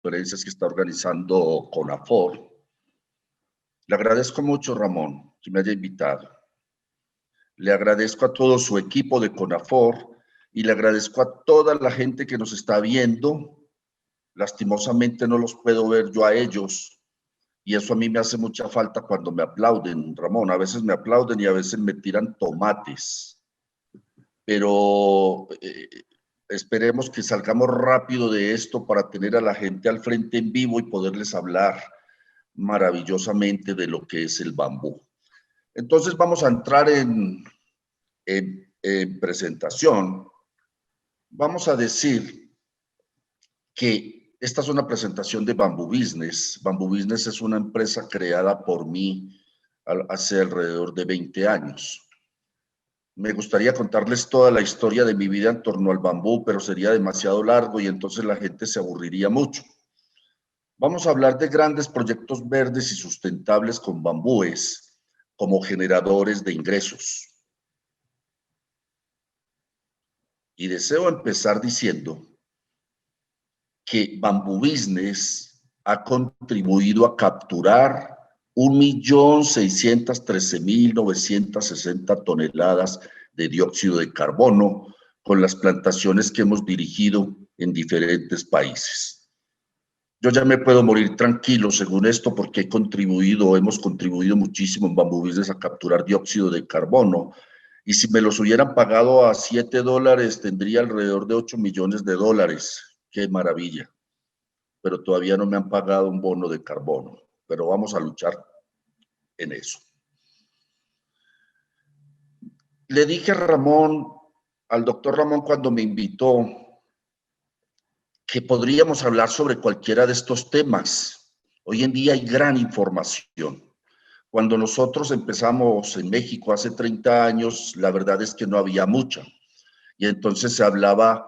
conferencias que está organizando CONAFOR. Le agradezco mucho, Ramón, que me haya invitado. Le agradezco a todo su equipo de CONAFOR y le agradezco a toda la gente que nos está viendo. Lastimosamente no los puedo ver yo a ellos y eso a mí me hace mucha falta cuando me aplauden, Ramón. A veces me aplauden y a veces me tiran tomates. Pero esperemos que salgamos rápido de esto para tener a la gente al frente en vivo y poderles hablar maravillosamente de lo que es el bambú. Entonces vamos a entrar en presentación. Vamos a decir que esta es una presentación de Bamboo Business. Bamboo Business es una empresa creada por mí hace alrededor de 20 años. Me gustaría contarles toda la historia de mi vida en torno al bambú, pero sería demasiado largo y entonces la gente se aburriría mucho. Vamos a hablar de grandes proyectos verdes y sustentables con bambúes como generadores de ingresos. Y deseo empezar diciendo que Bamboo Business ha contribuido a capturar 1.613.960 toneladas de dióxido de carbono con las plantaciones que hemos dirigido en diferentes países. Yo ya me puedo morir tranquilo según esto porque hemos contribuido muchísimo en Bamboo Business a capturar dióxido de carbono. Y si me los hubieran pagado a $7, tendría alrededor de $8 millones. ¡Qué maravilla! Pero todavía no me han pagado un bono de carbono. Pero vamos a luchar en eso. Le dije al doctor Ramón cuando me invitó, que podríamos hablar sobre cualquiera de estos temas. Hoy en día hay gran información. Cuando nosotros empezamos en México hace 30 años, la verdad es que no había mucha. Y entonces se hablaba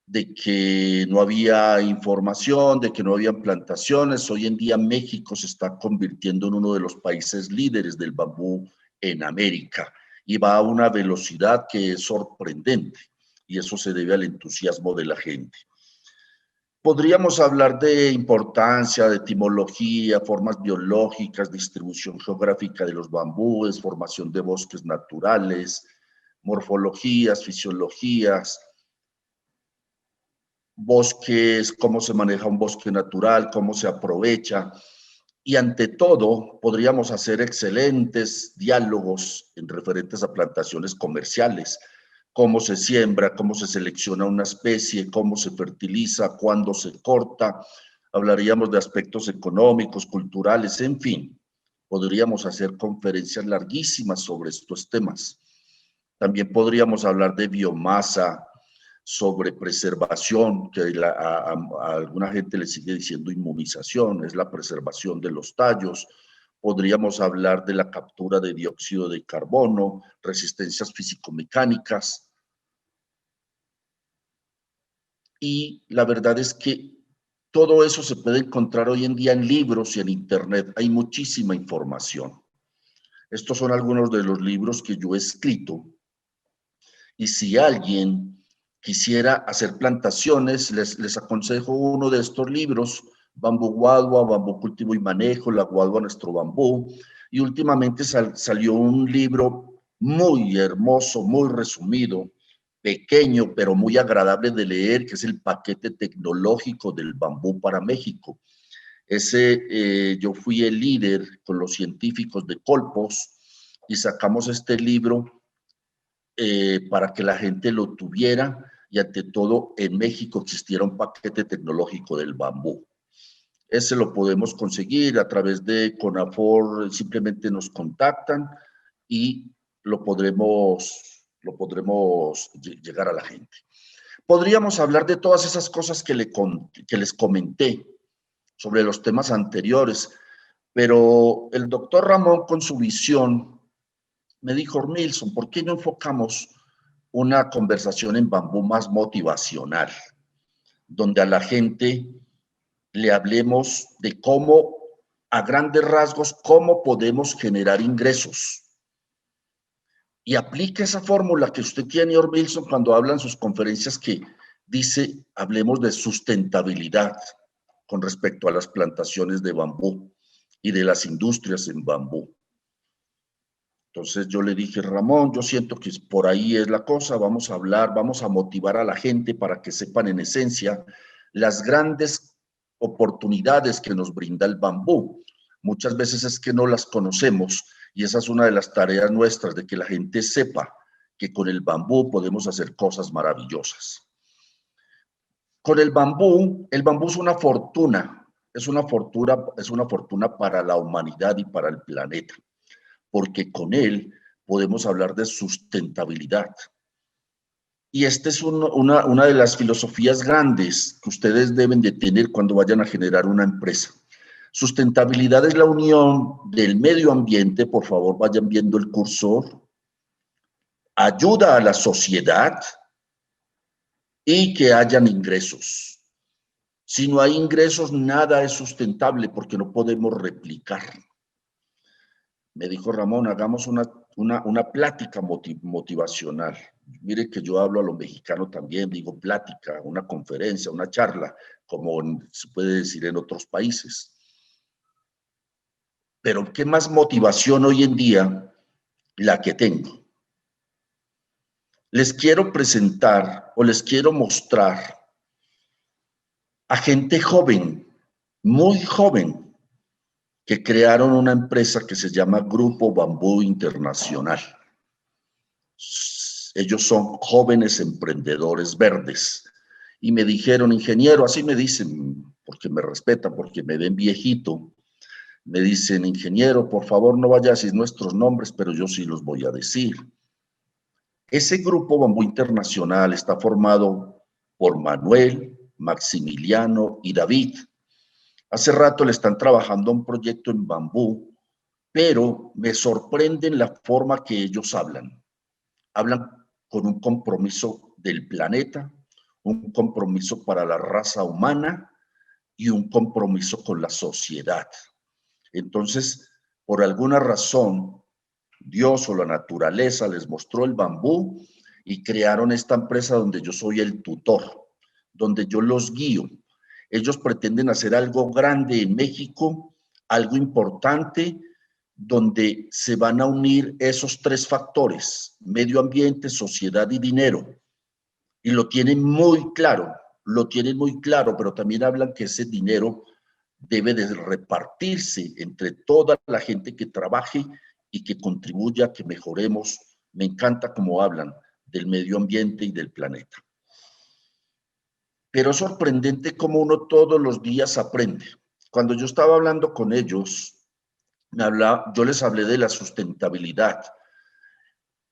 de que no había información, de que no había plantaciones. Hoy en día México se está convirtiendo en uno de los países líderes del bambú en América y va a una velocidad que es sorprendente y eso se debe al entusiasmo de la gente. Podríamos hablar de importancia, de etimología, formas biológicas, distribución geográfica de los bambúes, formación de bosques naturales, morfologías, fisiologías, bosques, cómo se maneja un bosque natural, cómo se aprovecha. Y ante todo, podríamos hacer excelentes diálogos en referentes a plantaciones comerciales, cómo se siembra, cómo se selecciona una especie, cómo se fertiliza, cuándo se corta. Hablaríamos de aspectos económicos, culturales, en fin. Podríamos hacer conferencias larguísimas sobre estos temas. También podríamos hablar de biomasa, sobre preservación, que a alguna gente le sigue diciendo inmunización, es la preservación de los tallos. Podríamos hablar de la captura de dióxido de carbono, resistencias físico-mecánicas. Y la verdad es que todo eso se puede encontrar hoy en día en libros y en internet. Hay muchísima información. Estos son algunos de los libros que yo he escrito. Y si alguien quisiera hacer plantaciones, les aconsejo uno de estos libros, Bambú Guadua, Bambú Cultivo y Manejo, La Guadua Nuestro Bambú. Y últimamente salió un libro muy hermoso, muy resumido, pequeño, pero muy agradable de leer, que es el paquete tecnológico del bambú para México. Yo fui el líder con los científicos de Colpos y sacamos este libro para que la gente lo tuviera y ante todo en México existiera un paquete tecnológico del bambú. Ese lo podemos conseguir a través de CONAFOR, simplemente nos contactan y lo podremos llegar a la gente. Podríamos hablar de todas esas cosas que les comenté sobre los temas anteriores, pero el doctor Ramón con su visión me dijo, Milson, ¿por qué no enfocamos una conversación en bambú más motivacional, donde a la gente le hablemos de cómo, a grandes rasgos, cómo podemos generar ingresos? Y aplique esa fórmula que usted tiene, señor Milson, cuando habla en sus conferencias que dice, hablemos de sustentabilidad. con respecto a las plantaciones de bambú y de las industrias en bambú. Entonces yo le dije, Ramón, yo siento que por ahí es la cosa, vamos a hablar, vamos a motivar a la gente para que sepan en esencia las grandes oportunidades que nos brinda el bambú. Muchas veces es que no las conocemos y esa es una de las tareas nuestras, de que la gente sepa que con el bambú podemos hacer cosas maravillosas. Con el bambú es una fortuna, es una fortuna para la humanidad y para el planeta, porque con él podemos hablar de sustentabilidad. Y esta es una de las filosofías grandes que ustedes deben de tener cuando vayan a generar una empresa. Sustentabilidad es la unión del medio ambiente, por favor vayan viendo el cursor, ayuda a la sociedad y que hayan ingresos. Si no hay ingresos, nada es sustentable porque no podemos replicar. Me dijo Ramón, hagamos una plática motivacional. Mire que yo hablo a lo mexicano también, digo plática, una conferencia, una charla, como se puede decir en otros países. Pero ¿qué más motivación hoy en día la que tengo? Les quiero presentar o les quiero mostrar a gente joven, muy joven, que crearon una empresa que se llama Grupo Bambú Internacional. Ellos son jóvenes emprendedores verdes. Y me dijeron, ingeniero, así me dicen, porque me respetan, porque me ven viejito, me dicen, ingeniero, por favor no vaya a decir nuestros nombres, pero yo sí los voy a decir. Ese Grupo Bambú Internacional está formado por Manuel, Maximiliano y David. Hace rato le están trabajando a un proyecto en bambú, pero me sorprenden la forma que ellos hablan. Hablan con un compromiso del planeta, un compromiso para la raza humana y un compromiso con la sociedad. Entonces, por alguna razón, Dios o la naturaleza les mostró el bambú y crearon esta empresa donde yo soy el tutor, donde yo los guío. Ellos pretenden hacer algo grande en México, algo importante, donde se van a unir esos tres factores: medio ambiente, sociedad y dinero. Y lo tienen muy claro, pero también hablan que ese dinero debe de repartirse entre toda la gente que trabaje y que contribuya a que mejoremos. Me encanta cómo hablan del medio ambiente y del planeta. Pero es sorprendente cómo uno todos los días aprende. Cuando yo estaba hablando con ellos, yo les hablé de la sustentabilidad,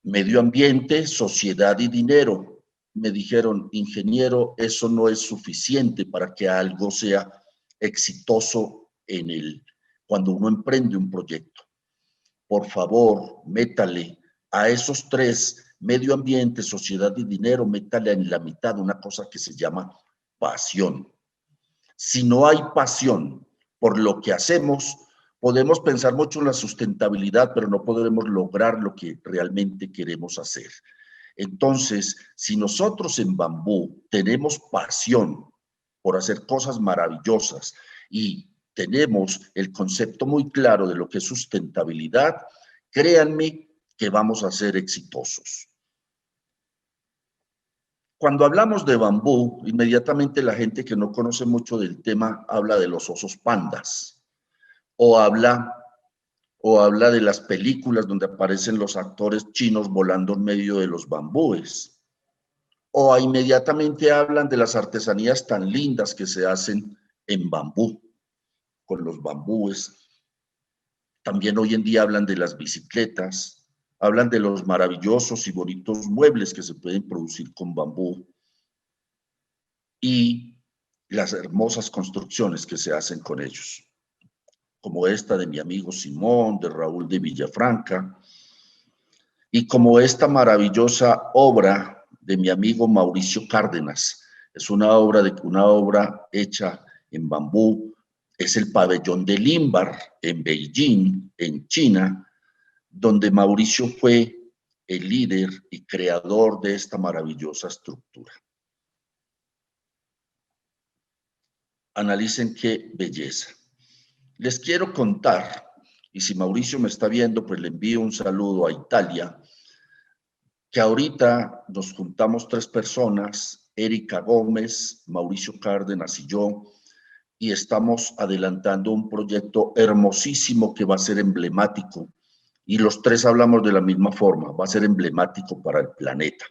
medio ambiente, sociedad y dinero. Me dijeron, ingeniero, eso no es suficiente para que algo sea exitoso cuando uno emprende un proyecto. Por favor, métale a esos tres, medio ambiente, sociedad y dinero, métale en la mitad una cosa que se llama pasión. Si no hay pasión por lo que hacemos, podemos pensar mucho en la sustentabilidad, pero no podremos lograr lo que realmente queremos hacer. Entonces, si nosotros en Bambú tenemos pasión por hacer cosas maravillosas y tenemos el concepto muy claro de lo que es sustentabilidad, créanme que vamos a ser exitosos. Cuando hablamos de bambú, inmediatamente la gente que no conoce mucho del tema habla de los osos pandas o habla de las películas donde aparecen los actores chinos volando en medio de los bambúes, o inmediatamente hablan de las artesanías tan lindas que se hacen en bambú, con los bambúes. También hoy en día hablan de las bicicletas, hablan de los maravillosos y bonitos muebles que se pueden producir con bambú y las hermosas construcciones que se hacen con ellos, como esta de mi amigo Simón, de Raúl de Villafranca, y como esta maravillosa obra de mi amigo Mauricio Cárdenas. Es una obra hecha en bambú. Es el pabellón de Limbar en Beijing, en China, donde Mauricio fue el líder y creador de esta maravillosa estructura. analicen qué belleza. Les quiero contar, y si Mauricio me está viendo, pues le envío un saludo a Italia, que ahorita nos juntamos 3 personas, Erika Gómez, Mauricio Cárdenas y yo, y estamos adelantando un proyecto hermosísimo que va a ser emblemático, y los 3 hablamos de la misma forma, va a ser emblemático para el planeta.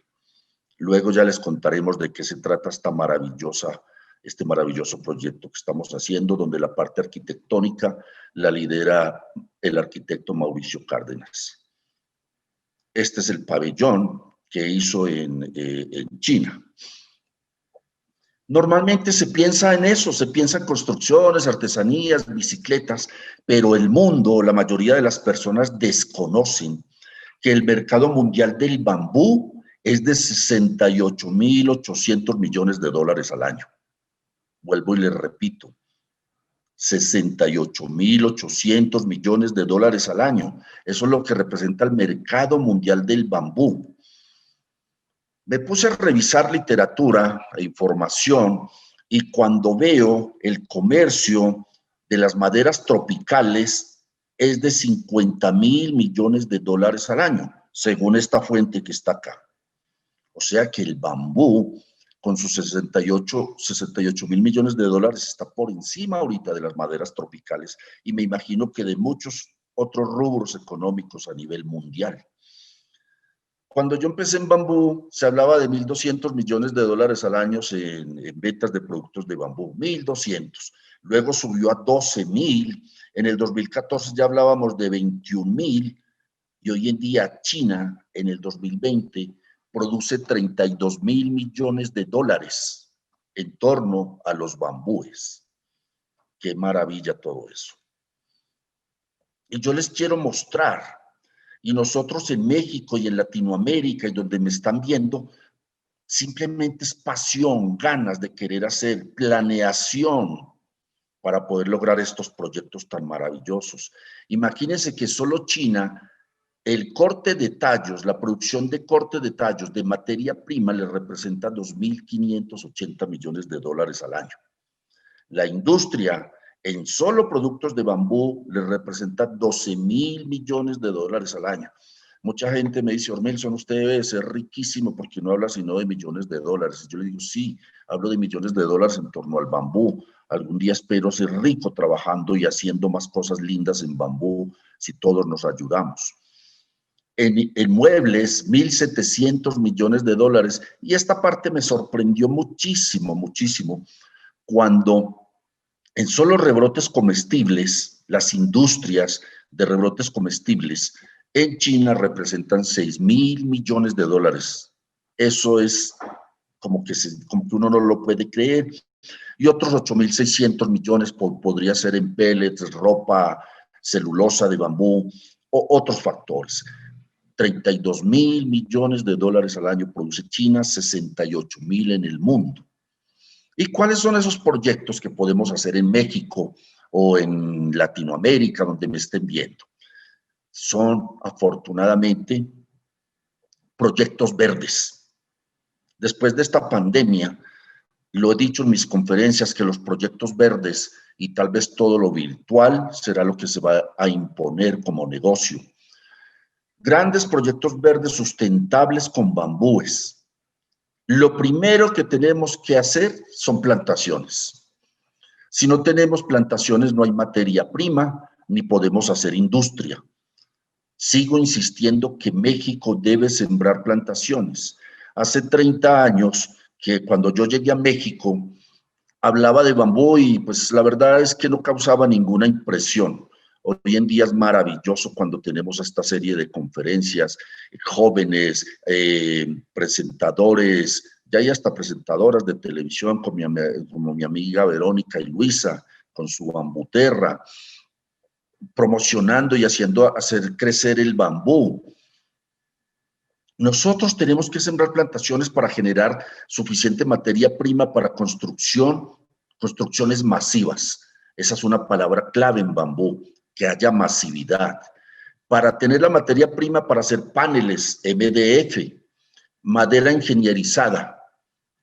Luego ya les contaremos de qué se trata este maravilloso proyecto que estamos haciendo, donde la parte arquitectónica la lidera el arquitecto Mauricio Cárdenas. Este es el pabellón que hizo en China. Normalmente se piensa en eso, se piensa en construcciones, artesanías, bicicletas, pero el mundo, la mayoría de las personas desconocen que el mercado mundial del bambú es de 68.800 millones de dólares al año. Vuelvo y les repito, 68.800 millones de dólares al año. Eso es lo que representa el mercado mundial del bambú. Me puse a revisar literatura e información y cuando veo el comercio de las maderas tropicales es de 50.000 millones de dólares al año, según esta fuente que está acá. O sea que el bambú, con sus 68.000 millones de dólares, está por encima ahorita de las maderas tropicales y me imagino que de muchos otros rubros económicos a nivel mundial. Cuando yo empecé en bambú, se hablaba de 1.200 millones de dólares al año en ventas de productos de bambú, 1.200. Luego subió a 12.000. En el 2014 ya hablábamos de 21.000 y hoy en día China, en el 2020, produce 32.000 millones de dólares en torno a los bambúes. Qué maravilla todo eso. Y yo les quiero mostrar, y nosotros en México y en Latinoamérica, y donde me están viendo, simplemente es pasión, ganas de querer hacer, planeación para poder lograr estos proyectos tan maravillosos. Imagínense que solo China, el corte de tallos, la producción de corte de tallos de materia prima le representa 2.580 millones de dólares al año. La industria en solo productos de bambú le representa 12.000 millones de dólares al año. Mucha gente me dice, Ormelson, usted debe ser riquísimo porque no habla sino de millones de dólares. Y yo le digo, sí, hablo de millones de dólares en torno al bambú. Algún día espero ser rico trabajando y haciendo más cosas lindas en bambú si todos nos ayudamos. En muebles, 1.700 millones de dólares. Y esta parte me sorprendió muchísimo, muchísimo, cuando en solo rebrotes comestibles, las industrias de rebrotes comestibles en China representan 6.000 millones de dólares. Eso es como que uno no lo puede creer. Y otros 8.600 millones podría ser en pellets, ropa, celulosa de bambú o otros factores. 32.000 millones de dólares al año produce China, 68.000 en el mundo. ¿Y cuáles son esos proyectos que podemos hacer en México o en Latinoamérica, donde me estén viendo? Son, afortunadamente, proyectos verdes. Después de esta pandemia, lo he dicho en mis conferencias, que los proyectos verdes y tal vez todo lo virtual será lo que se va a imponer como negocio. Grandes proyectos verdes sustentables con bambúes. Lo primero que tenemos que hacer son plantaciones. Si no tenemos plantaciones, no hay materia prima, ni podemos hacer industria. Sigo insistiendo que México debe sembrar plantaciones. Hace 30 años, que cuando yo llegué a México, hablaba de bambú y pues la verdad es que no causaba ninguna impresión. Hoy en día es maravilloso cuando tenemos esta serie de conferencias, jóvenes, presentadores, ya hay hasta presentadoras de televisión como mi amiga Verónica y Luisa, con su bambuterra, promocionando y hacer crecer el bambú. Nosotros tenemos que sembrar plantaciones para generar suficiente materia prima para construcciones masivas. Esa es una palabra clave en bambú, que haya masividad. Para tener la materia prima para hacer paneles, MDF, madera ingenierizada,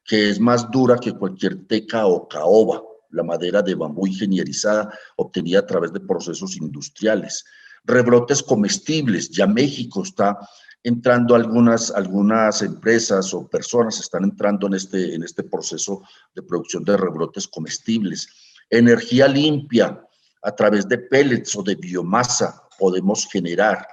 que es más dura que cualquier teca o caoba, la madera de bambú ingenierizada obtenida a través de procesos industriales. Rebrotes comestibles, ya México está entrando, algunas empresas o personas están entrando en este proceso de producción de rebrotes comestibles. Energía limpia, a través de pellets o de biomasa podemos generar.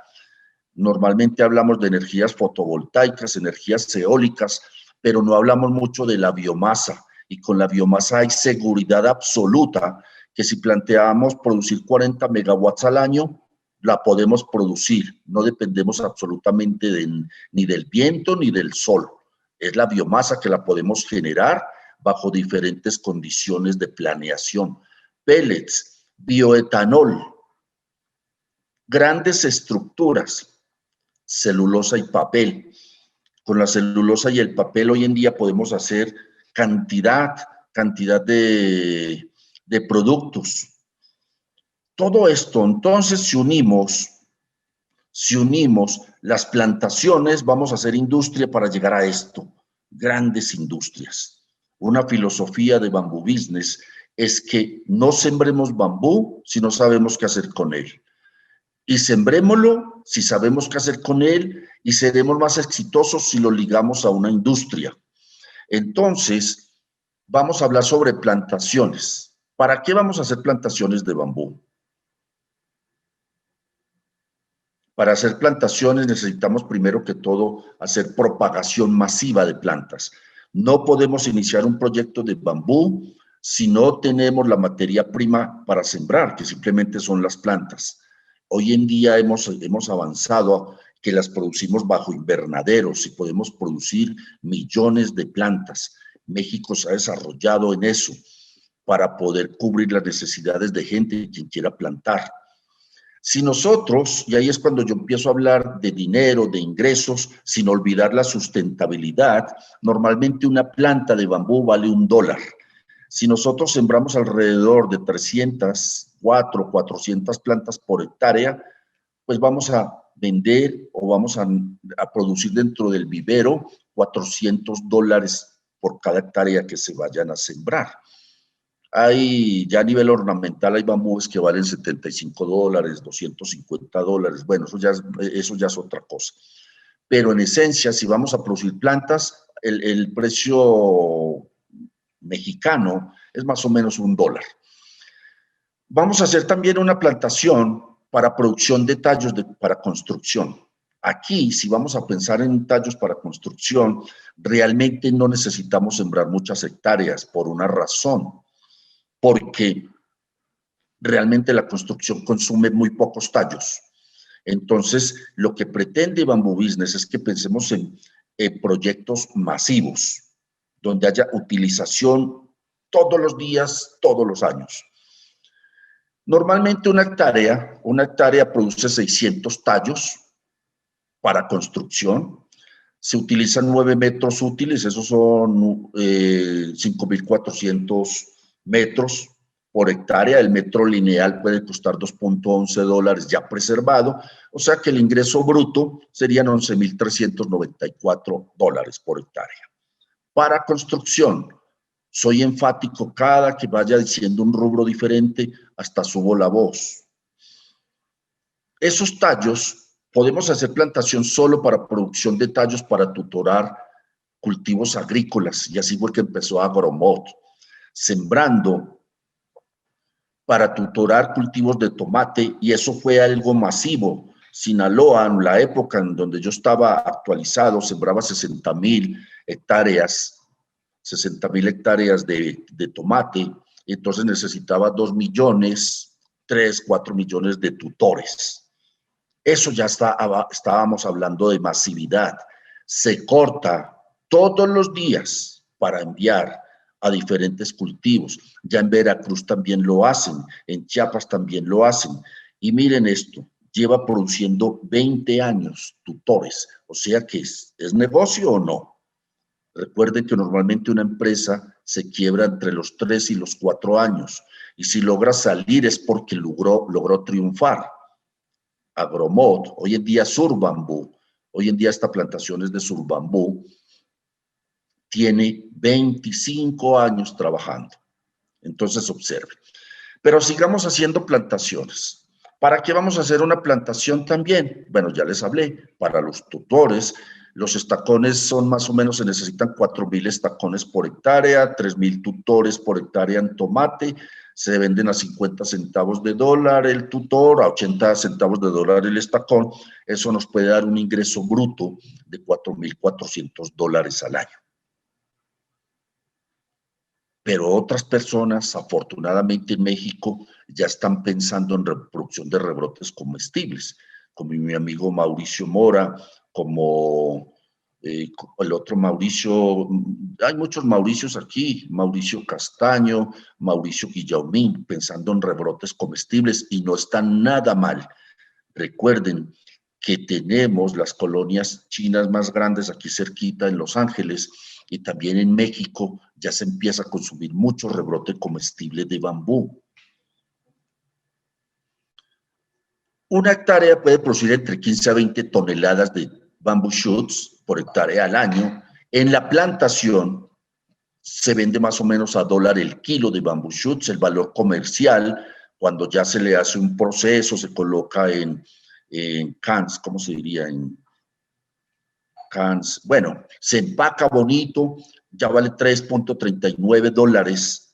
Normalmente hablamos de energías fotovoltaicas, energías eólicas, pero no hablamos mucho de la biomasa. Y con la biomasa hay seguridad absoluta que si planteamos producir 40 megawatts al año, la podemos producir. No dependemos absolutamente ni del viento ni del sol. Es la biomasa que la podemos generar bajo diferentes condiciones de planeación. Pellets, bioetanol, grandes estructuras, celulosa y papel. Con la celulosa y el papel hoy en día podemos hacer cantidad de productos. Todo esto, entonces, si unimos las plantaciones, vamos a hacer industria para llegar a esto, grandes industrias. Una filosofía de Bamboo Business es que no sembremos bambú si no sabemos qué hacer con él. Y sembrémoslo si sabemos qué hacer con él y seremos más exitosos si lo ligamos a una industria. Entonces, vamos a hablar sobre plantaciones. ¿Para qué vamos a hacer plantaciones de bambú? Para hacer plantaciones necesitamos primero que todo hacer propagación masiva de plantas. No podemos iniciar un proyecto de bambú si no tenemos la materia prima para sembrar, que simplemente son las plantas. Hoy en día hemos avanzado que las producimos bajo invernaderos y podemos producir millones de plantas. México se ha desarrollado en eso para poder cubrir las necesidades de gente quien quiera plantar. Si nosotros, y ahí es cuando yo empiezo a hablar de dinero, de ingresos, sin olvidar la sustentabilidad, normalmente una planta de bambú vale $1. Si nosotros sembramos alrededor de 400 plantas por hectárea, pues vamos a vender o vamos a producir dentro del vivero $400 por cada hectárea que se vayan a sembrar. Hay, ya a nivel ornamental, hay bambúes que valen $75, $250. Bueno, eso ya es otra cosa. Pero en esencia, si vamos a producir plantas, el precio mexicano es más o menos $1. Vamos a hacer también una plantación para producción de tallos para construcción. Aquí, si vamos a pensar en tallos para construcción, realmente no necesitamos sembrar muchas hectáreas por una razón. Porque realmente la construcción consume muy pocos tallos. Entonces, lo que pretende Bamboo Business es que pensemos en proyectos masivos, donde haya utilización todos los días, todos los años. Normalmente una hectárea produce 600 tallos para construcción. Se utilizan 9 metros útiles, esos son 5.400 metros por hectárea. El metro lineal puede costar $2.11 ya preservado, o sea que el ingreso bruto serían $11.394 por hectárea. Para construcción, soy enfático, cada que vaya diciendo un rubro diferente, hasta subo la voz. Esos tallos, podemos hacer plantación solo para producción de tallos para tutorar cultivos agrícolas, y así fue que empezó Agromod, sembrando para tutorar cultivos de tomate, y eso fue algo masivo. Sinaloa, en la época en donde yo estaba actualizado, sembraba 60,000 hectáreas, 60,000 hectáreas de tomate, y entonces necesitaba 2 millones, 3, 4 millones de tutores. Eso ya estábamos hablando de masividad. Se corta todos los días para enviar a diferentes cultivos. Ya en Veracruz también lo hacen, en Chiapas también lo hacen. Y miren esto, lleva produciendo 20 años tutores. O sea que ¿es negocio o no? Recuerden que normalmente una empresa se quiebra entre los 3 y los 4 años. Y si logra salir es porque logró triunfar. Agromod, hoy en día Surbambú, hoy en día esta plantación es de Surbambú, tiene 25 años trabajando. Entonces observen. Pero sigamos haciendo plantaciones. ¿Para qué vamos a hacer una plantación también? Bueno, ya les hablé, para los tutores. Los estacones son más o menos, se necesitan 4.000 estacones por hectárea, 3.000 tutores por hectárea en tomate, se venden a 50 centavos de dólar el tutor, a 80 centavos de dólar el estacón. Eso nos puede dar un ingreso bruto de $4.400 al año. Pero otras personas, afortunadamente en México, ya están pensando en reproducción de rebrotes comestibles, como mi amigo Mauricio Mora, como el otro Mauricio, hay muchos Mauricios aquí, Mauricio Castaño, Mauricio Guillaumín, pensando en rebrotes comestibles y no están nada mal. Recuerden que tenemos las colonias chinas más grandes aquí cerquita en Los Ángeles y también en México ya se empieza a consumir mucho rebrote comestible de bambú. Una hectárea puede producir entre 15 a 20 toneladas de bamboo shoots por hectárea al año. En la plantación se vende más o menos a $1 el kilo de bamboo shoots. El valor comercial, cuando ya se le hace un proceso, se coloca en cans, ¿cómo se diría? En cans. Bueno, se empaca bonito, ya vale $3.39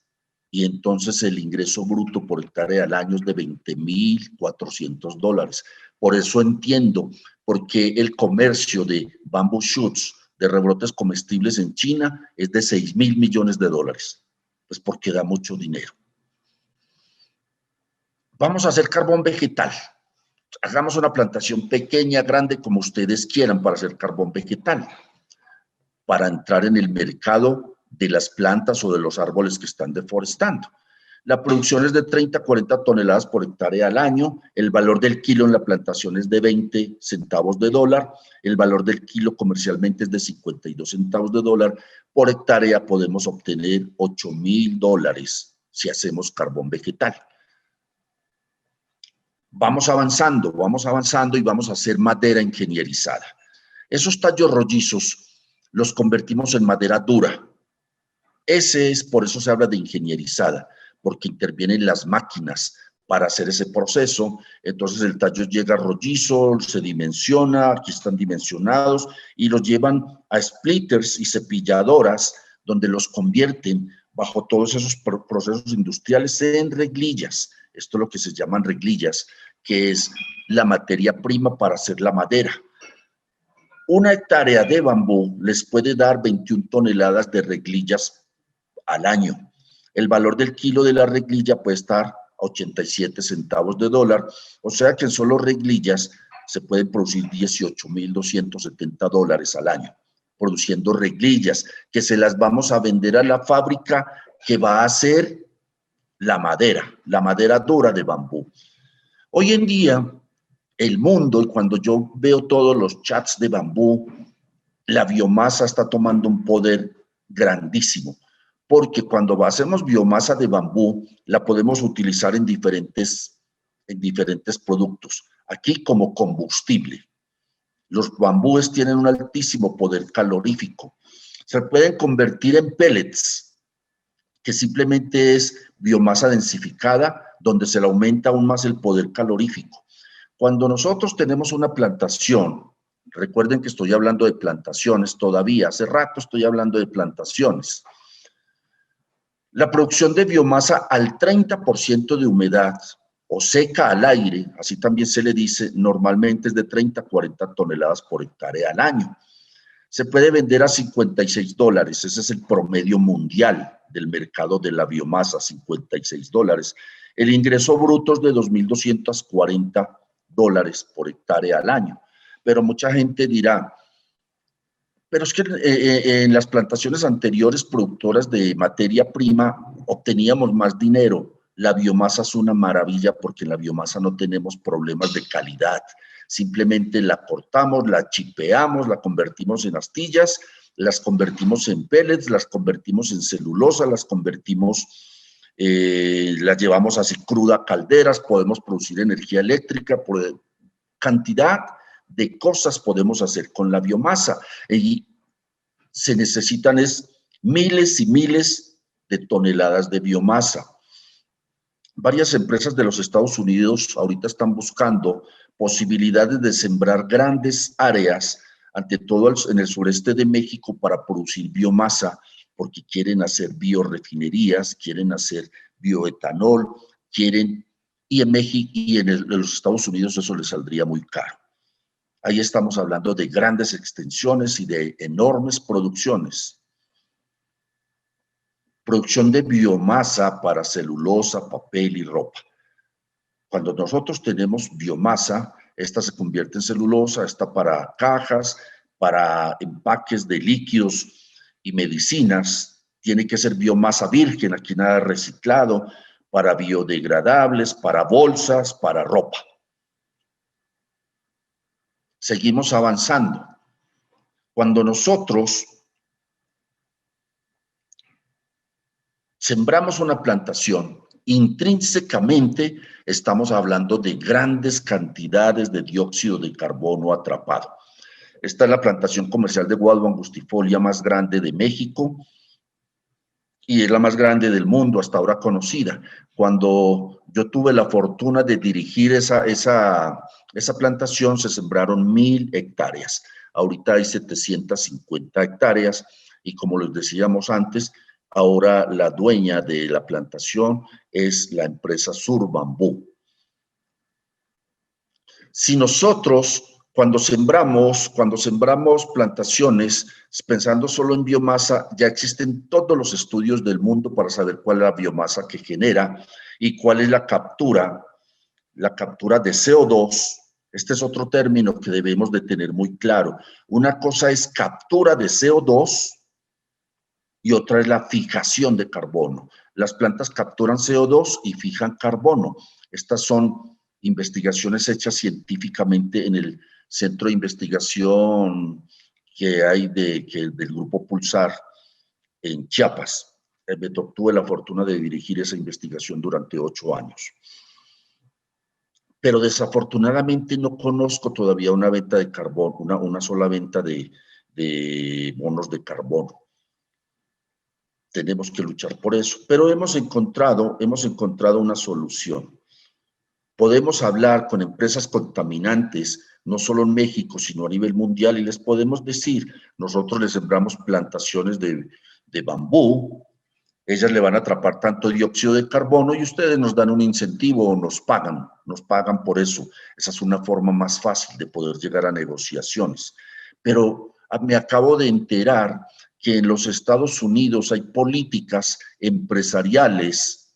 y entonces el ingreso bruto por hectárea al año es de $20.400. Por eso entiendo por qué el comercio de bamboo shoots, de rebrotes comestibles en China, es de $6.000 millones. Pues porque da mucho dinero. Vamos a hacer carbón vegetal. Hagamos una plantación pequeña, grande, como ustedes quieran para hacer carbón vegetal, para entrar en el mercado de las plantas o de los árboles que están deforestando. La producción es de 30 a 40 toneladas por hectárea al año. El valor del kilo en la plantación es de 20 centavos de dólar. El valor del kilo comercialmente es de 52 centavos de dólar. Por hectárea podemos obtener $8.000 si hacemos carbón vegetal. Vamos avanzando y vamos a hacer madera ingenierizada. Esos tallos rollizos los convertimos en madera dura. Por eso se habla de ingenierizada, porque intervienen las máquinas para hacer ese proceso. Entonces el tallo llega rollizo, se dimensiona, aquí están dimensionados, y los llevan a splitters y cepilladoras, donde los convierten bajo todos esos procesos industriales en reglillas. Esto es lo que se llaman reglillas, que es la materia prima para hacer la madera. Una hectárea de bambú les puede dar 21 toneladas de reglillas al año. El valor del kilo de la reglilla puede estar a 87 centavos de dólar, o sea que en solo reglillas se pueden producir $18.270 al año, produciendo reglillas que se las vamos a vender a la fábrica que va a hacer la madera dura de bambú. Hoy en día, el mundo, y cuando yo veo todos los chats de bambú, la biomasa está tomando un poder grandísimo, porque cuando hacemos biomasa de bambú, la podemos utilizar en diferentes productos. Aquí como combustible. Los bambúes tienen un altísimo poder calorífico. Se pueden convertir en pellets, que simplemente es biomasa densificada, donde se le aumenta aún más el poder calorífico. Cuando nosotros tenemos una plantación, recuerden que estoy hablando de plantaciones todavía, hace rato estoy hablando de plantaciones. La producción de biomasa al 30% de humedad o seca al aire, así también se le dice, normalmente es de 30 a 40 toneladas por hectárea al año. Se puede vender a $56, ese es el promedio mundial del mercado de la biomasa, $56. El ingreso bruto es de $2.240 por hectárea al año. Pero mucha gente dirá, pero es que en las plantaciones anteriores productoras de materia prima obteníamos más dinero. La biomasa es una maravilla porque en la biomasa no tenemos problemas de calidad. Simplemente la cortamos, la chipeamos, la convertimos en astillas, las convertimos en pellets, las convertimos en celulosa, las llevamos así cruda a calderas, podemos producir energía eléctrica, por cantidad de cosas podemos hacer con la biomasa y se necesitan miles y miles de toneladas de biomasa. Varias empresas de los Estados Unidos ahorita están buscando posibilidades de sembrar grandes áreas, ante todo en el sureste de México, para producir biomasa, porque quieren hacer biorefinerías, quieren hacer bioetanol, y en México y en los Estados Unidos eso les saldría muy caro. Ahí estamos hablando de grandes extensiones y de enormes producciones. Producción de biomasa para celulosa, papel y ropa. Cuando nosotros tenemos biomasa, esta se convierte en celulosa, esta para cajas, para empaques de líquidos y medicinas. Tiene que ser biomasa virgen, aquí nada reciclado, para biodegradables, para bolsas, para ropa. Seguimos avanzando. Cuando nosotros sembramos una plantación, intrínsecamente estamos hablando de grandes cantidades de dióxido de carbono atrapado. Esta es la plantación comercial de guadua angustifolia más grande de México y es la más grande del mundo hasta ahora conocida. Cuando yo tuve la fortuna de dirigir esa plantación, se sembraron 1.000 hectáreas. Ahorita hay 750 hectáreas y, como les decíamos antes, ahora la dueña de la plantación es la empresa Sur Bambú. Si nosotros, cuando sembramos plantaciones, pensando solo en biomasa, ya existen todos los estudios del mundo para saber cuál es la biomasa que genera y cuál es la captura de CO2. Este es otro término que debemos de tener muy claro. Una cosa es captura de CO2 y otra es la fijación de carbono. Las plantas capturan CO2 y fijan carbono. Estas son investigaciones hechas científicamente en el centro de investigación que hay del Grupo Pulsar en Chiapas. Tuve la fortuna de dirigir esa investigación durante 8 años. Pero desafortunadamente no conozco todavía una venta de carbono, una sola venta de bonos de carbono. Tenemos que luchar por eso, pero hemos encontrado una solución. Podemos hablar con empresas contaminantes, no solo en México, sino a nivel mundial, y les podemos decir, nosotros les sembramos plantaciones de bambú, ellas le van a atrapar tanto dióxido de carbono y ustedes nos dan un incentivo o nos pagan por eso. Esa es una forma más fácil de poder llegar a negociaciones. Pero me acabo de enterar que en los Estados Unidos hay políticas empresariales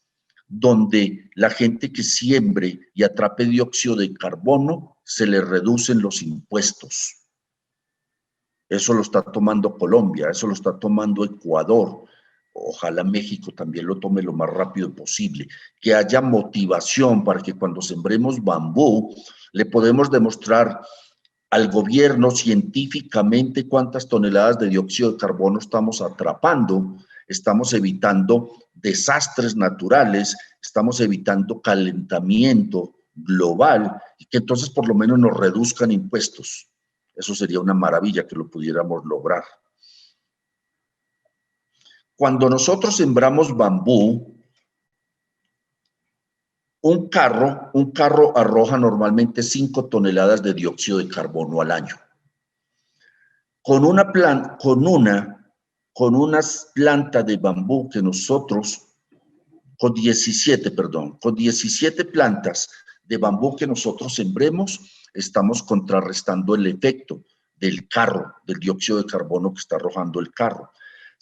donde la gente que siembre y atrape dióxido de carbono se le reducen los impuestos. Eso lo está tomando Colombia, eso lo está tomando Ecuador. Ojalá México también lo tome lo más rápido posible. Que haya motivación para que cuando sembremos bambú le podemos demostrar al gobierno científicamente cuántas toneladas de dióxido de carbono estamos atrapando, estamos evitando desastres naturales, estamos evitando calentamiento global y que entonces por lo menos nos reduzcan impuestos. Eso sería una maravilla que lo pudiéramos lograr. Cuando nosotros sembramos bambú, un carro arroja normalmente 5 toneladas de dióxido de carbono al año. Con una planta de bambú que nosotros, con 17 plantas de bambú que nosotros sembremos, estamos contrarrestando el efecto del dióxido de carbono que está arrojando el carro.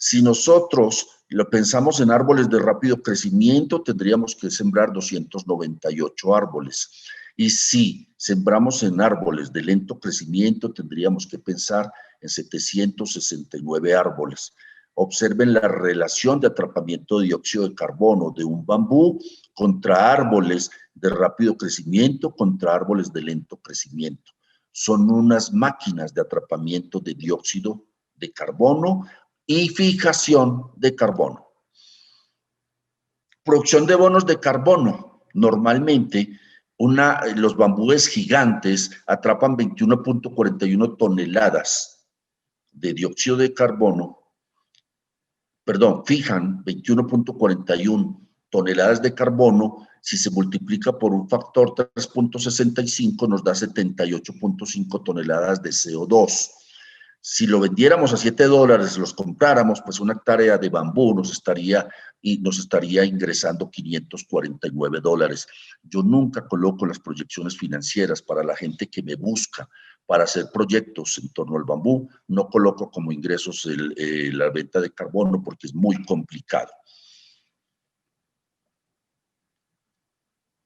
Si nosotros lo pensamos en árboles de rápido crecimiento, tendríamos que sembrar 298 árboles. Y si sembramos en árboles de lento crecimiento, tendríamos que pensar en 769 árboles. Observen la relación de atrapamiento de dióxido de carbono de un bambú contra árboles de rápido crecimiento, contra árboles de lento crecimiento. Son unas máquinas de atrapamiento de dióxido de carbono y fijación de carbono. Producción de bonos de carbono. Normalmente, los bambúes gigantes atrapan 21.41 toneladas de dióxido de carbono, perdón, fijan 21.41 toneladas de carbono. Si se multiplica por un factor 3.65 nos da 78.5 toneladas de CO2. Si lo vendiéramos a $7, los compráramos, pues una hectárea de bambú nos estaría ingresando $549. Yo nunca coloco las proyecciones financieras para la gente que me busca para hacer proyectos en torno al bambú, no coloco como ingresos la venta de carbono porque es muy complicado.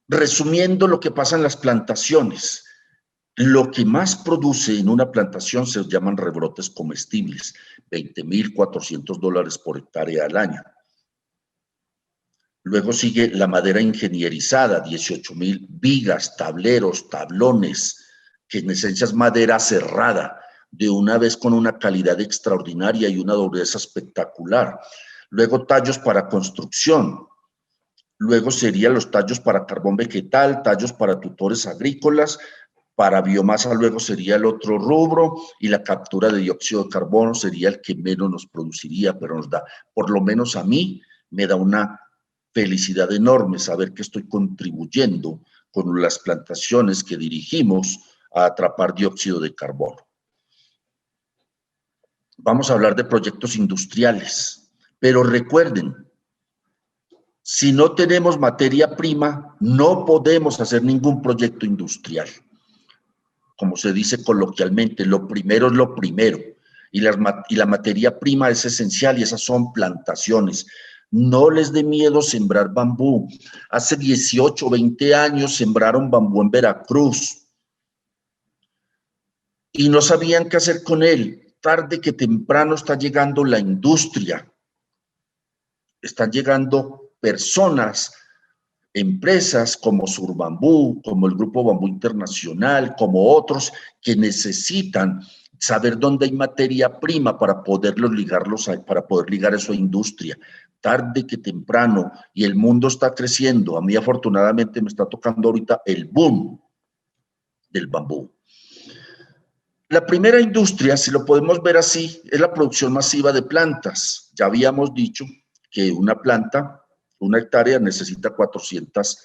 Resumiendo lo que pasa en las plantaciones, lo que más produce en una plantación se llaman rebrotes comestibles, $20.400 por hectárea al año. Luego sigue la madera ingenierizada, 18.000 vigas, tableros, tablones, que en esencia es madera cerrada, de una vez con una calidad extraordinaria y una dureza espectacular. Luego tallos para construcción. Luego serían los tallos para carbón vegetal, tallos para tutores agrícolas, para biomasa luego sería el otro rubro y la captura de dióxido de carbono sería el que menos nos produciría, pero nos da, por lo menos a mí, me da una felicidad enorme saber que estoy contribuyendo con las plantaciones que dirigimos a atrapar dióxido de carbono. Vamos a hablar de proyectos industriales, pero recuerden, si no tenemos materia prima, no podemos hacer ningún proyecto industrial. Como se dice coloquialmente, lo primero es lo primero. Y la materia prima es esencial y esas son plantaciones. No les dé miedo sembrar bambú. Hace 18 o 20 años sembraron bambú en Veracruz y no sabían qué hacer con él. Tarde que temprano está llegando la industria. Están llegando personas, empresas como Surbambú, como el Grupo Bambú Internacional, como otros que necesitan saber dónde hay materia prima para poderlos ligarlos para poder ligar eso a industria. Tarde que temprano, y el mundo está creciendo. A mí afortunadamente me está tocando ahorita el boom del bambú. La primera industria, si lo podemos ver así, es la producción masiva de plantas. Ya habíamos dicho que una planta, una hectárea necesita 400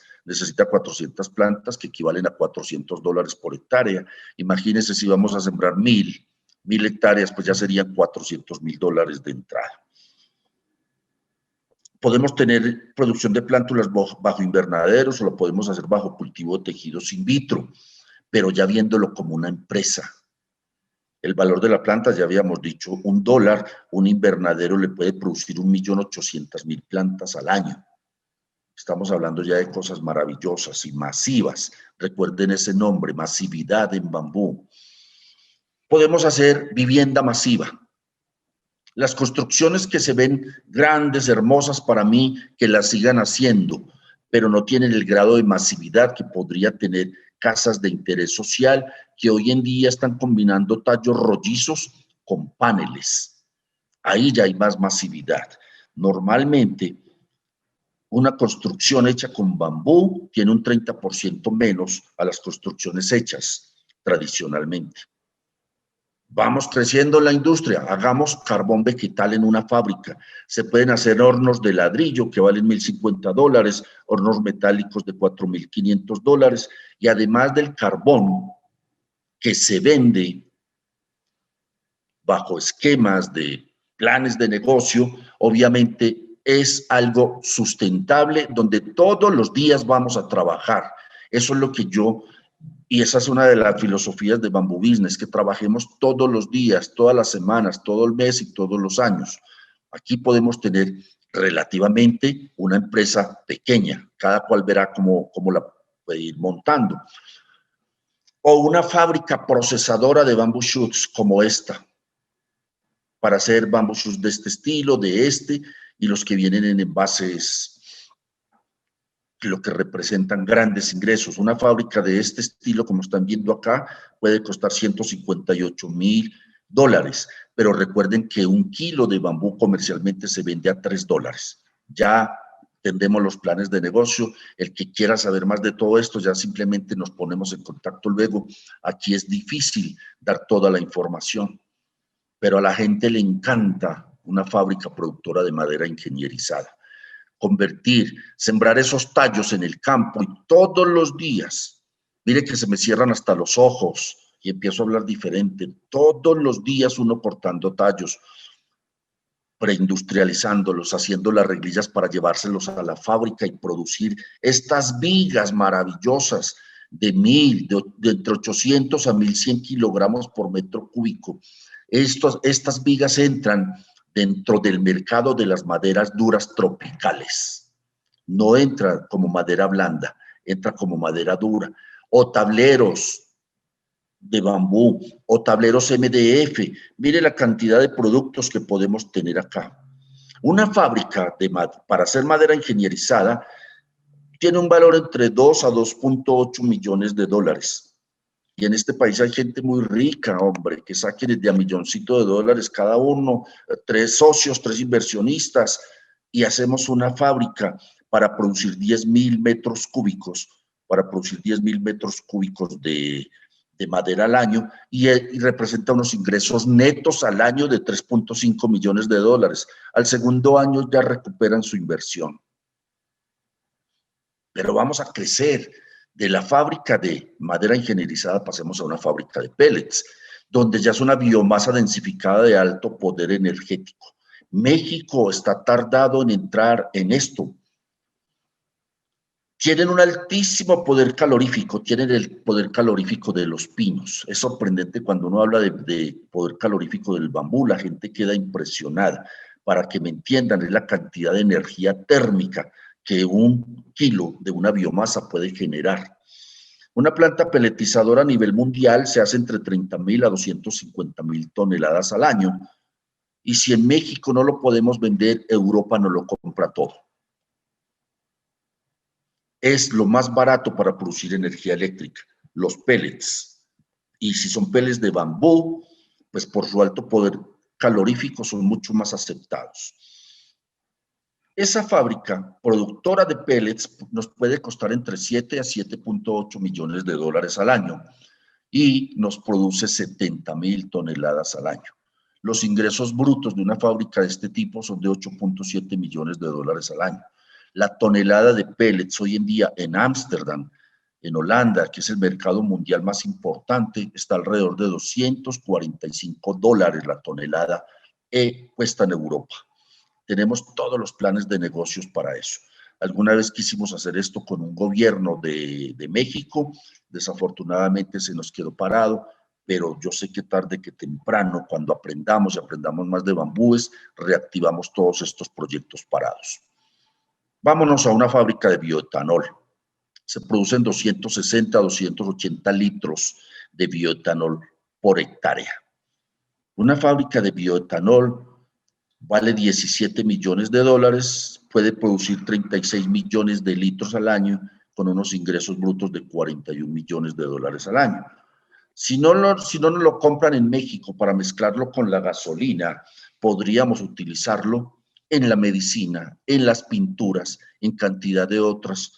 plantas que equivalen a $400 por hectárea. Imagínense si vamos a sembrar 1.000 hectáreas, pues ya serían $400.000 de entrada. Podemos tener producción de plántulas bajo invernaderos o lo podemos hacer bajo cultivo de tejidos in vitro, pero ya viéndolo como una empresa. El valor de la planta, ya habíamos dicho, $1, un invernadero le puede producir 1.800.000 plantas al año. Estamos hablando ya de cosas maravillosas y masivas. Recuerden ese nombre, masividad en bambú. Podemos hacer vivienda masiva. Las construcciones que se ven grandes, hermosas para mí, que las sigan haciendo, pero no tienen el grado de masividad que podría tener casas de interés social, que hoy en día están combinando tallos rollizos con paneles. Ahí ya hay más masividad. Normalmente, una construcción hecha con bambú tiene un 30% menos a las construcciones hechas tradicionalmente. Vamos creciendo la industria, hagamos carbón vegetal en una fábrica. Se pueden hacer hornos de ladrillo que valen $1.050, hornos metálicos de $4.500 y además del carbón que se vende bajo esquemas de planes de negocio, obviamente es algo sustentable donde todos los días vamos a trabajar. Eso es lo que y esa es una de las filosofías de Bamboo Business, que trabajemos todos los días, todas las semanas, todo el mes y todos los años. Aquí podemos tener relativamente una empresa pequeña, cada cual verá cómo la puede ir montando. O una fábrica procesadora de bamboo shoots como esta, para hacer bamboo shoots de este estilo, y los que vienen en envases, lo que representan grandes ingresos. Una fábrica de este estilo, como están viendo acá, puede costar $158.000, pero recuerden que 1 kilo de bambú comercialmente se vende a $3. Ya tendemos los planes de negocio. El que quiera saber más de todo esto, ya simplemente nos ponemos en contacto luego. Aquí es difícil dar toda la información, pero a la gente le encanta una fábrica productora de madera ingenierizada. Convertir, sembrar esos tallos en el campo y todos los días, mire que se me cierran hasta los ojos y empiezo a hablar diferente, todos los días uno cortando tallos, preindustrializándolos, haciendo las reglillas para llevárselos a la fábrica y producir estas vigas maravillosas de entre 800 a 1100 kilogramos por metro cúbico. Estas vigas entran dentro del mercado de las maderas duras tropicales. No entra como madera blanda, entra como madera dura. O tableros de bambú, o tableros MDF. Mire la cantidad de productos que podemos tener acá. Una fábrica para hacer madera ingenierizada tiene un valor entre 2 a 2.8 millones de dólares. Y en este país hay gente muy rica, hombre, que saque desde a milloncito de dólares cada uno, 3 socios, 3 inversionistas, y hacemos una fábrica para producir 10.000 metros cúbicos, de madera al año, y representa unos ingresos netos al año de 3.5 millones de dólares. Al segundo año ya recuperan su inversión. Pero vamos a crecer. De la fábrica de madera ingenierizada pasemos a una fábrica de pellets, donde ya es una biomasa densificada de alto poder energético. México está tardado en entrar en esto. Tienen un altísimo poder calorífico, tienen el poder calorífico de los pinos. Es sorprendente cuando uno habla de poder calorífico del bambú, la gente queda impresionada. Para que me entiendan, es la cantidad de energía térmica que 1 kilo de una biomasa puede generar. Una planta peletizadora a nivel mundial se hace entre 30.000 a 250.000 toneladas al año. Y si en México no lo podemos vender, Europa no lo compra todo. Es lo más barato para producir energía eléctrica, los pellets. Y si son pellets de bambú, pues por su alto poder calorífico son mucho más aceptados. Esa fábrica productora de pellets nos puede costar entre 7 a 7.8 millones de dólares al año y nos produce 70.000 toneladas al año. Los ingresos brutos de una fábrica de este tipo son de 8.7 millones de dólares al año. La tonelada de pellets hoy en día en Ámsterdam, en Holanda, que es el mercado mundial más importante, está alrededor de 245 dólares la tonelada, puesta en Europa. Tenemos todos los planes de negocios para eso. Alguna vez quisimos hacer esto con un gobierno de México, desafortunadamente se nos quedó parado, pero yo sé que tarde que temprano, cuando aprendamos y aprendamos más de bambúes, reactivamos todos estos proyectos parados. Vámonos a una fábrica de bioetanol. Se producen 260 a 280 litros de bioetanol por hectárea. Una fábrica de bioetanol vale 17 millones de dólares, puede producir 36 millones de litros al año con unos ingresos brutos de 41 millones de dólares al año. Si no nos lo compran en México para mezclarlo con la gasolina, podríamos utilizarlo en la medicina, en las pinturas, en cantidad de otros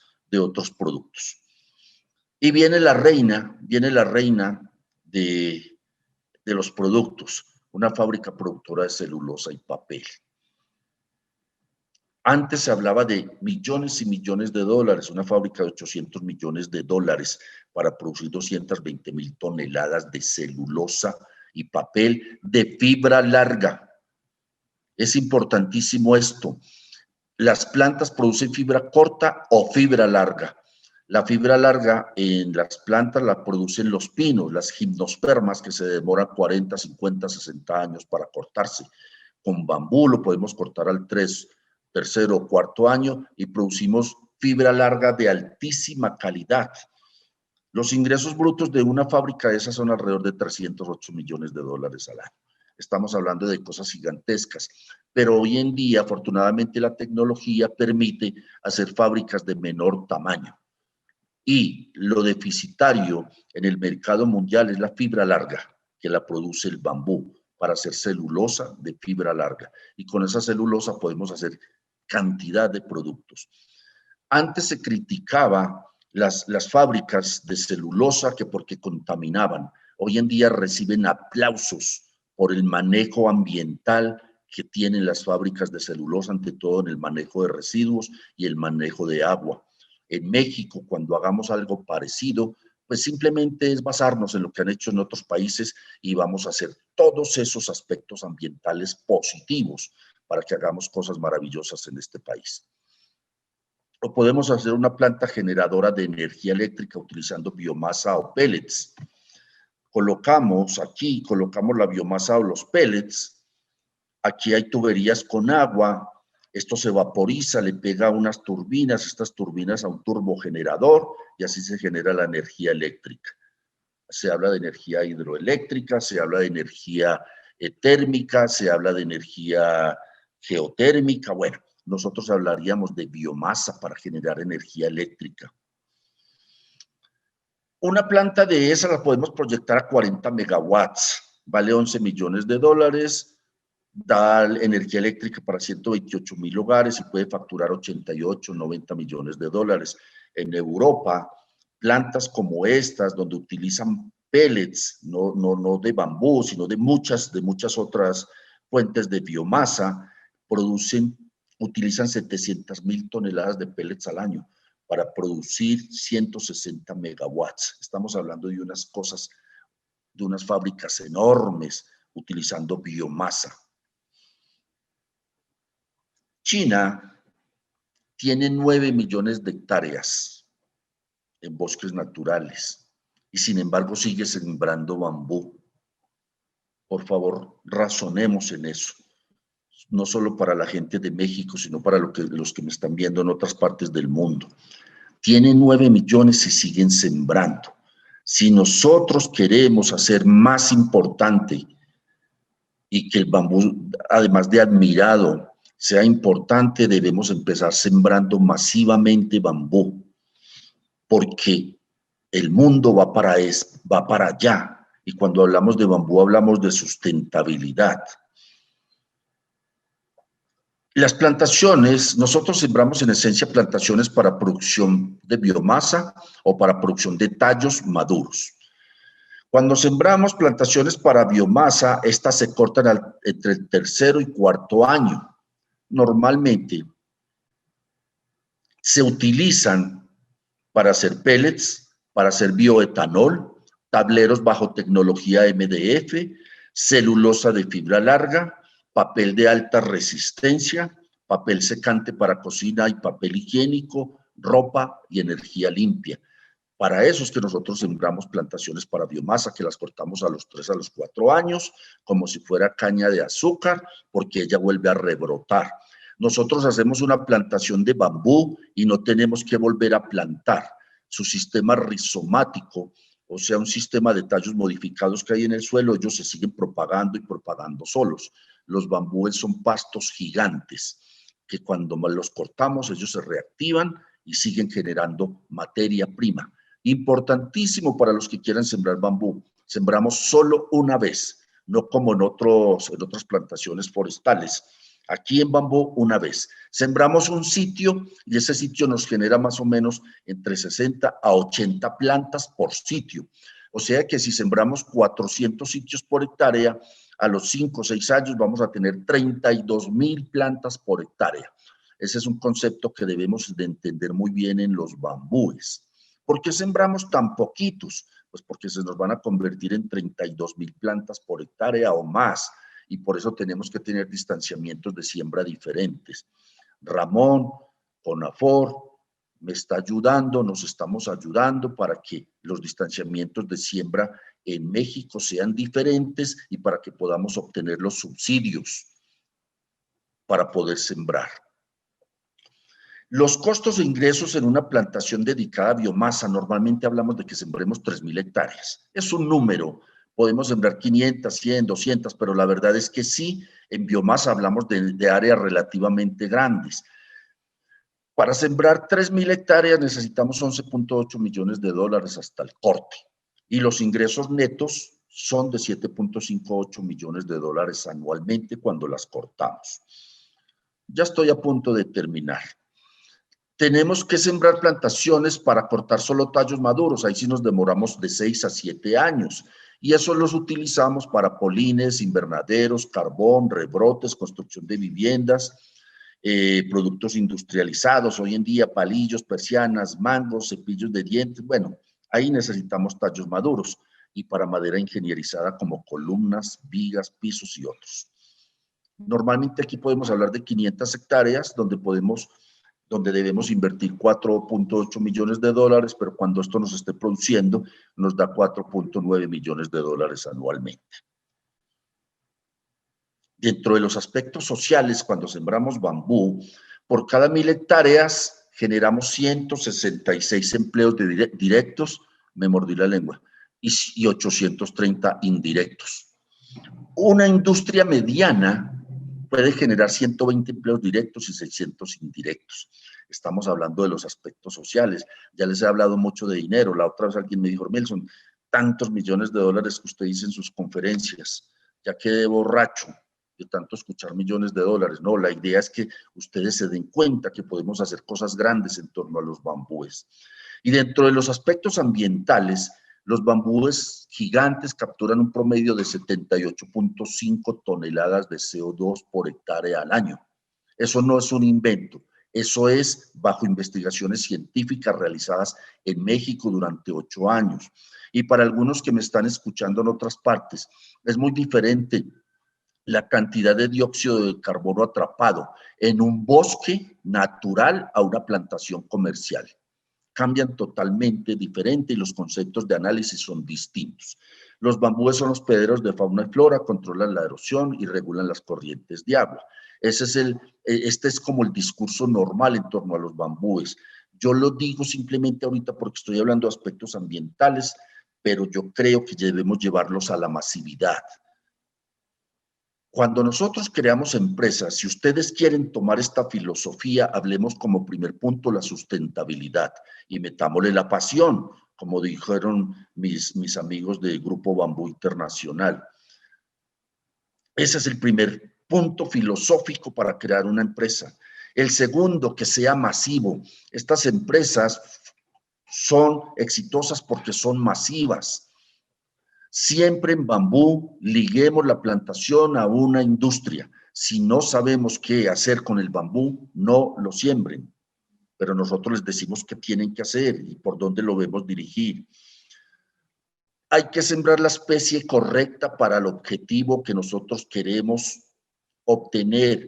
productos. Y viene la reina de los productos, una fábrica productora de celulosa y papel. Antes se hablaba de millones y millones de dólares, una fábrica de 800 millones de dólares para producir 220.000 toneladas de celulosa y papel de fibra larga. Es importantísimo esto. Las plantas producen fibra corta o fibra larga. La fibra larga en las plantas la producen los pinos, las gimnospermas, que se demoran 40, 50, 60 años para cortarse. Con bambú lo podemos cortar al tercero o cuarto año y producimos fibra larga de altísima calidad. Los ingresos brutos de una fábrica de esas son alrededor de 308 millones de dólares al año. Estamos hablando de cosas gigantescas, pero hoy en día, afortunadamente, la tecnología permite hacer fábricas de menor tamaño. Y lo deficitario en el mercado mundial es la fibra larga, que la produce el bambú, para hacer celulosa de fibra larga. Y con esa celulosa podemos hacer cantidad de productos. Antes se criticaba las fábricas de celulosa que porque contaminaban. Hoy en día reciben aplausos por el manejo ambiental que tienen las fábricas de celulosa, ante todo en el manejo de residuos y el manejo de agua. En México, cuando hagamos algo parecido, pues simplemente es basarnos en lo que han hecho en otros países y vamos a hacer todos esos aspectos ambientales positivos para que hagamos cosas maravillosas en este país. O podemos hacer una planta generadora de energía eléctrica utilizando biomasa o pellets. Colocamos la biomasa o los pellets. Aquí hay tuberías con agua. Esto se vaporiza, le pega a unas turbinas, estas turbinas a un turbogenerador y así se genera la energía eléctrica. Se habla de energía hidroeléctrica, se habla de energía térmica, se habla de energía geotérmica. Bueno, nosotros hablaríamos de biomasa para generar energía eléctrica. Una planta de esa la podemos proyectar a 40 megawatts, vale 11 millones de dólares, da energía eléctrica para 128,000 hogares y puede facturar 88, 90 millones de dólares. En Europa, plantas como estas, donde utilizan pellets, no de bambú, sino de muchas otras fuentes de biomasa, utilizan 700,000 toneladas de pellets al año para producir 160 megawatts. Estamos hablando de unas cosas, de unas fábricas enormes utilizando biomasa. China tiene 9 millones de hectáreas en bosques naturales y sin embargo sigue sembrando bambú. Por favor, razonemos en eso. No solo para la gente de México, sino para los que me están viendo en otras partes del mundo. Tienen 9 millones y siguen sembrando. Si nosotros queremos hacer más importante y que el bambú, además de admirado, sea importante, debemos empezar sembrando masivamente bambú, porque el mundo va para allá. Y cuando hablamos de bambú, hablamos de sustentabilidad. Las plantaciones, nosotros sembramos en esencia plantaciones para producción de biomasa o para producción de tallos maduros. Cuando sembramos plantaciones para biomasa, estas se cortan entre el tercero y cuarto año. Normalmente se utilizan para hacer pellets, para hacer bioetanol, tableros bajo tecnología MDF, celulosa de fibra larga, papel de alta resistencia, papel secante para cocina y papel higiénico, ropa y energía limpia. Para eso es que nosotros sembramos plantaciones para biomasa, que las cortamos a los 3 a los 4 años, como si fuera caña de azúcar, porque ella vuelve a rebrotar. Nosotros hacemos una plantación de bambú y no tenemos que volver a plantar. Su sistema rizomático, o sea, un sistema de tallos modificados que hay en el suelo, ellos se siguen propagando y propagando solos. Los bambúes son pastos gigantes, que cuando los cortamos, ellos se reactivan y siguen generando materia prima. Importantísimo para los que quieran sembrar bambú. Sembramos solo una vez, no como en otras plantaciones forestales. Aquí en bambú una vez. Sembramos un sitio y ese sitio nos genera más o menos entre 60 a 80 plantas por sitio. O sea que si sembramos 400 sitios por hectárea, a los 5 o 6 años vamos a tener 32,000 plantas por hectárea. Ese es un concepto que debemos de entender muy bien en los bambúes. ¿Por qué sembramos tan poquitos? Pues porque se nos van a convertir en 32,000 plantas por hectárea o más. Y por eso tenemos que tener distanciamientos de siembra diferentes. Ramón, CONAFOR, me está ayudando, nos estamos ayudando para que los distanciamientos de siembra en México sean diferentes y para que podamos obtener los subsidios para poder sembrar. Los costos de ingresos en una plantación dedicada a biomasa, normalmente hablamos de que sembremos 3,000 hectáreas. Es un número. Podemos sembrar 500, 100, 200, pero la verdad es que sí, en biomasa hablamos de áreas relativamente grandes. Para sembrar 3,000 hectáreas necesitamos 11,8 millones de dólares hasta el corte. Y los ingresos netos son de 7,58 millones de dólares anualmente cuando las cortamos. Ya estoy a punto de terminar. Tenemos que sembrar plantaciones para cortar solo tallos maduros. Ahí sí nos demoramos de 6 a 7 años. Y eso los utilizamos para polines, invernaderos, carbón, rebrotes, construcción de viviendas, productos industrializados. Hoy en día, palillos, persianas, mangos, cepillos de dientes. Bueno, ahí necesitamos tallos maduros y para madera ingenierizada como columnas, vigas, pisos y otros. Normalmente aquí podemos hablar de 500 hectáreas donde debemos invertir 4.8 millones de dólares, pero cuando esto nos esté produciendo, nos da 4.9 millones de dólares anualmente. Dentro de los aspectos sociales, cuando sembramos bambú, por cada 1.000 hectáreas generamos 166 empleos directos, me mordí la lengua, y 830 indirectos. Una industria mediana puede generar 120 empleos directos y 600 indirectos. Estamos hablando de los aspectos sociales. Ya les he hablado mucho de dinero. La otra vez alguien me dijo, Nelson, tantos millones de dólares que usted dice en sus conferencias. Ya quedé borracho de tanto escuchar millones de dólares. No, la idea es que ustedes se den cuenta que podemos hacer cosas grandes en torno a los bambúes. Y dentro de los aspectos ambientales, los bambúes gigantes capturan un promedio de 78.5 toneladas de CO2 por hectárea al año. Eso no es un invento, eso es bajo investigaciones científicas realizadas en México durante 8 años. Y para algunos que me están escuchando en otras partes, es muy diferente la cantidad de dióxido de carbono atrapado en un bosque natural a una plantación comercial. Cambian totalmente diferente y los conceptos de análisis son distintos. Los bambúes son hospederos de fauna y flora, controlan la erosión y regulan las corrientes de agua. Este es como el discurso normal en torno a los bambúes. Yo lo digo simplemente ahorita porque estoy hablando de aspectos ambientales, pero yo creo que debemos llevarlos a la masividad. Cuando nosotros creamos empresas, si ustedes quieren tomar esta filosofía, hablemos como primer punto la sustentabilidad y metámosle la pasión, como dijeron mis amigos del Grupo Bambú Internacional. Ese es el primer punto filosófico para crear una empresa. El segundo, que sea masivo. Estas empresas son exitosas porque son masivas. Siempre en bambú liguemos la plantación a una industria. Si no sabemos qué hacer con el bambú, no lo siembren. Pero nosotros les decimos qué tienen que hacer y por dónde lo debemos dirigir. Hay que sembrar la especie correcta para el objetivo que nosotros queremos obtener.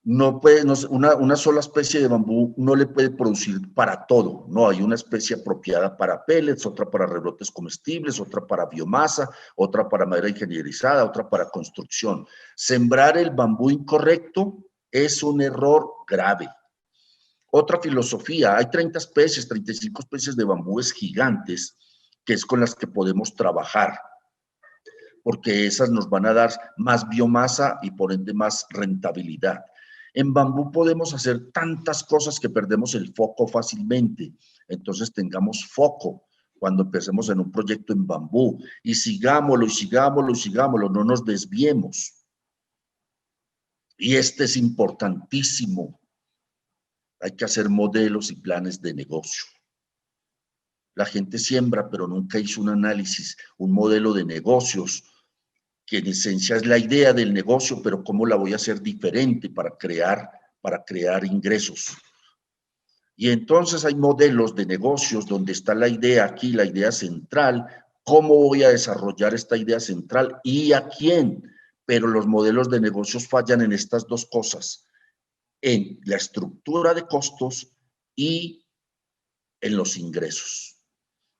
Una sola especie de bambú no le puede producir para todo. No, hay una especie apropiada para pellets, otra para rebrotes comestibles, otra para biomasa, otra para madera ingenierizada, otra para construcción. Sembrar el bambú incorrecto es un error grave. Otra filosofía, hay 30 especies, 35 especies de bambúes gigantes, que es con las que podemos trabajar, porque esas nos van a dar más biomasa y por ende más rentabilidad. En bambú podemos hacer tantas cosas que perdemos el foco fácilmente. Entonces tengamos foco cuando empecemos en un proyecto en bambú y sigámoslo, y sigámoslo, y sigámoslo, no nos desviemos. Y este es importantísimo. Hay que hacer modelos y planes de negocio. La gente siembra, pero nunca hizo un análisis, un modelo de negocios, que en esencia es la idea del negocio, pero cómo la voy a hacer diferente para crear ingresos. Y entonces hay modelos de negocios donde está la idea aquí, la idea central, cómo voy a desarrollar esta idea central y a quién. Pero los modelos de negocios fallan en estas dos cosas, en la estructura de costos y en los ingresos.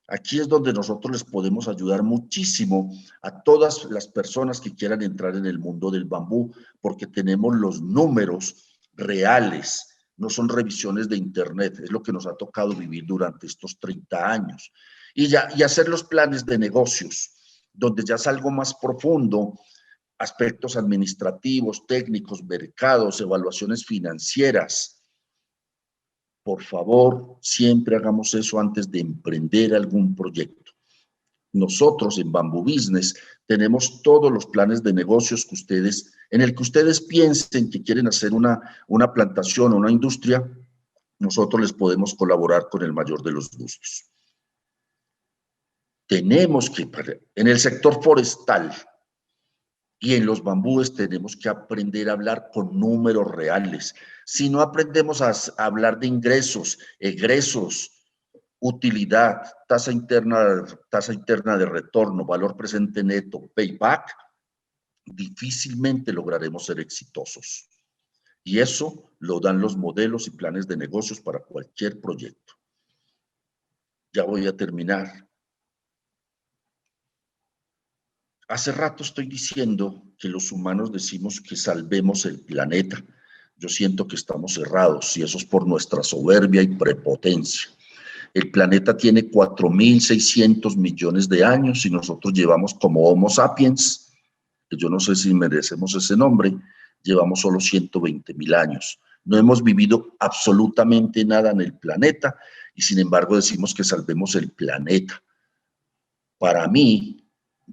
Aquí es donde nosotros les podemos ayudar muchísimo a todas las personas que quieran entrar en el mundo del bambú, porque tenemos los números reales, no son revisiones de internet, es lo que nos ha tocado vivir durante estos 30 años. Y hacer los planes de negocios, donde ya es algo más profundo, aspectos administrativos, técnicos, mercados, evaluaciones financieras. Por favor, siempre hagamos eso antes de emprender algún proyecto. Nosotros en Bamboo Business tenemos todos los planes de negocios en el que ustedes piensen que quieren hacer una plantación o una industria, nosotros les podemos colaborar con el mayor de los gustos. tenemos que, en el sector forestal y en los bambúes, tenemos que aprender a hablar con números reales. Si no aprendemos a hablar de ingresos, egresos, utilidad, tasa interna de retorno, valor presente neto, payback, difícilmente lograremos ser exitosos. Y eso lo dan los modelos y planes de negocios para cualquier proyecto. Ya voy a terminar. Hace rato estoy diciendo que los humanos decimos que salvemos el planeta. Yo siento que estamos cerrados y eso es por nuestra soberbia y prepotencia. El planeta tiene 4.600 millones de años y nosotros llevamos como Homo sapiens, que yo no sé si merecemos ese nombre, llevamos solo 120.000 años. No hemos vivido absolutamente nada en el planeta y sin embargo decimos que salvemos el planeta. Para mí,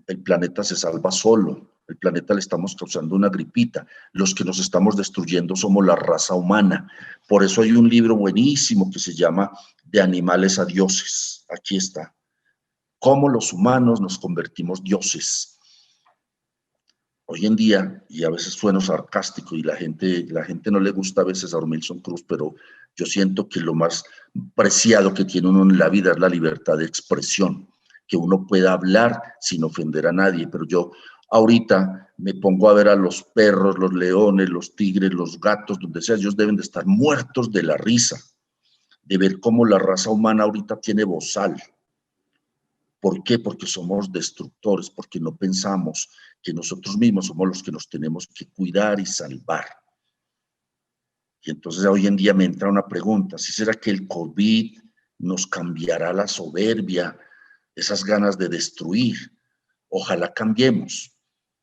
el planeta se salva solo. El planeta le estamos causando una gripita. Los que nos estamos destruyendo somos la raza humana. Por eso hay un libro buenísimo que se llama De animales a dioses. Aquí está. Cómo los humanos nos convertimos dioses. Hoy en día, y a veces sueno sarcástico y la gente no le gusta a veces a Ormilson Cruz, pero yo siento que lo más preciado que tiene uno en la vida es la libertad de expresión, que uno pueda hablar sin ofender a nadie, pero yo ahorita me pongo a ver a los perros, los leones, los tigres, los gatos, donde sea, ellos deben de estar muertos de la risa, de ver cómo la raza humana ahorita tiene bozal. ¿Por qué? Porque somos destructores, porque no pensamos que nosotros mismos somos los que nos tenemos que cuidar y salvar. Y entonces hoy en día me entra una pregunta, ¿sí será que el COVID nos cambiará la soberbia, esas ganas de destruir? Ojalá cambiemos,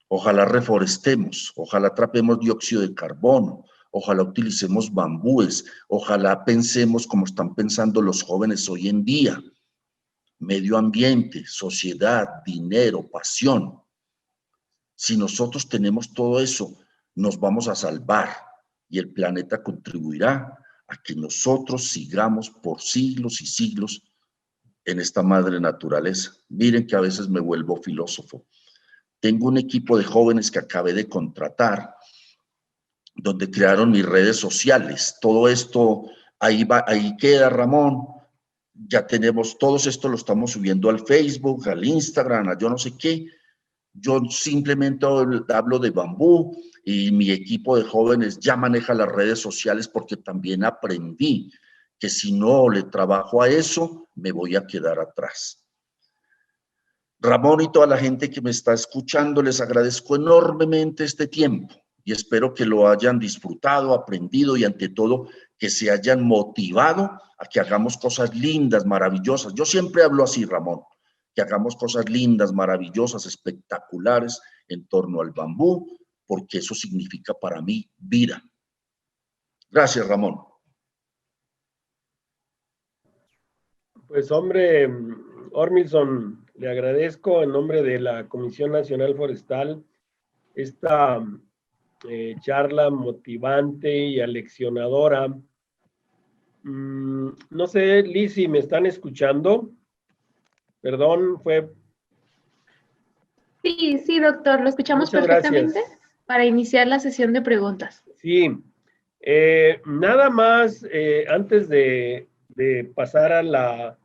ojalá reforestemos, ojalá atrapemos dióxido de carbono, ojalá utilicemos bambúes, ojalá pensemos como están pensando los jóvenes hoy en día. Medio ambiente, sociedad, dinero, pasión. Si nosotros tenemos todo eso, nos vamos a salvar y el planeta contribuirá a que nosotros sigamos por siglos y siglos en esta madre naturaleza. Miren que a veces me vuelvo filósofo. Tengo un equipo de jóvenes que acabé de contratar, donde crearon mis redes sociales. Todo esto, ahí queda, Ramón. Ya tenemos, todos esto lo estamos subiendo al Facebook, al Instagram, a yo no sé qué. Yo simplemente hablo de bambú y mi equipo de jóvenes ya maneja las redes sociales porque también aprendí que si no le trabajo a eso, me voy a quedar atrás. Ramón y toda la gente que me está escuchando, les agradezco enormemente este tiempo y espero que lo hayan disfrutado, aprendido y ante todo que se hayan motivado a que hagamos cosas lindas, maravillosas. Yo siempre hablo así, Ramón, que hagamos cosas lindas, maravillosas, espectaculares en torno al bambú, porque eso significa para mí vida. Gracias, Ramón. Pues hombre, Ormilson, le agradezco en nombre de la Comisión Nacional Forestal esta charla motivante y aleccionadora. No sé, Liz, si me están escuchando. Perdón, fue... Sí, doctor, lo escuchamos perfectamente para iniciar la sesión de preguntas. Sí, nada más, antes de pasar a la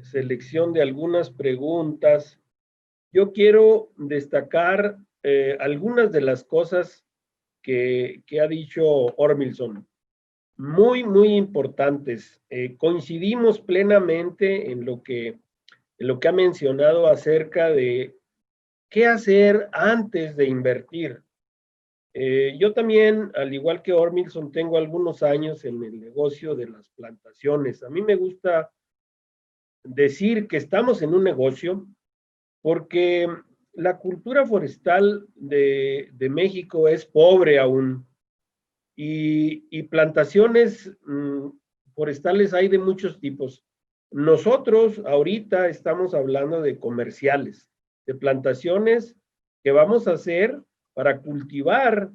selección de algunas preguntas, yo quiero destacar algunas de las cosas que ha dicho Ormilson. Muy, muy importantes. Coincidimos plenamente en lo que ha mencionado acerca de qué hacer antes de invertir. Yo también, al igual que Ormilson, tengo algunos años en el negocio de las plantaciones. A mí me gusta decir que estamos en un negocio porque la cultura forestal de México es pobre aún y plantaciones forestales hay de muchos tipos. Nosotros ahorita estamos hablando de comerciales, de plantaciones que vamos a hacer para cultivar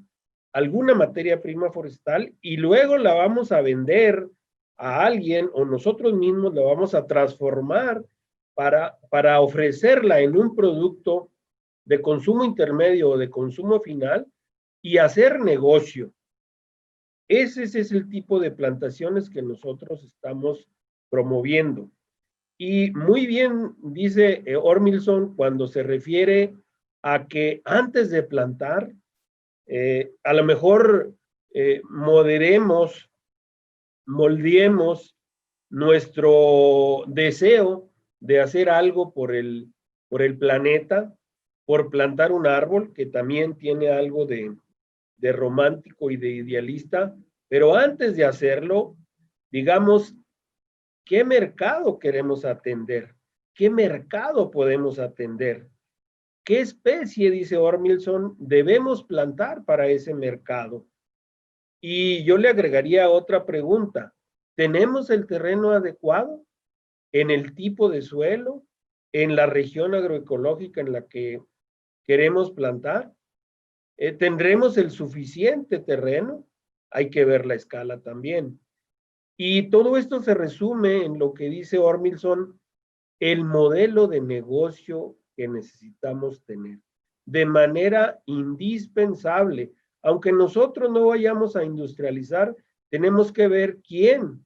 alguna materia prima forestal y luego la vamos a vender a alguien o nosotros mismos la vamos a transformar para ofrecerla en un producto de consumo intermedio o de consumo final y hacer negocio. Ese es el tipo de plantaciones que nosotros estamos promoviendo. Y muy bien dice Ormilson cuando se refiere a que antes de plantar, a lo mejor moderemos, moldeemos nuestro deseo de hacer algo por el planeta, por plantar un árbol, que también tiene algo de romántico y de idealista, pero antes de hacerlo, digamos, ¿qué mercado queremos atender? ¿Qué mercado podemos atender? ¿Qué especie, dice Ormilson, debemos plantar para ese mercado? Y yo le agregaría otra pregunta. ¿Tenemos el terreno adecuado en el tipo de suelo, en la región agroecológica en la que queremos plantar? ¿Tendremos el suficiente terreno? Hay que ver la escala también. Y todo esto se resume en lo que dice Ormilson, el modelo de negocio que necesitamos tener de manera indispensable. Aunque nosotros no vayamos a industrializar, tenemos que ver quién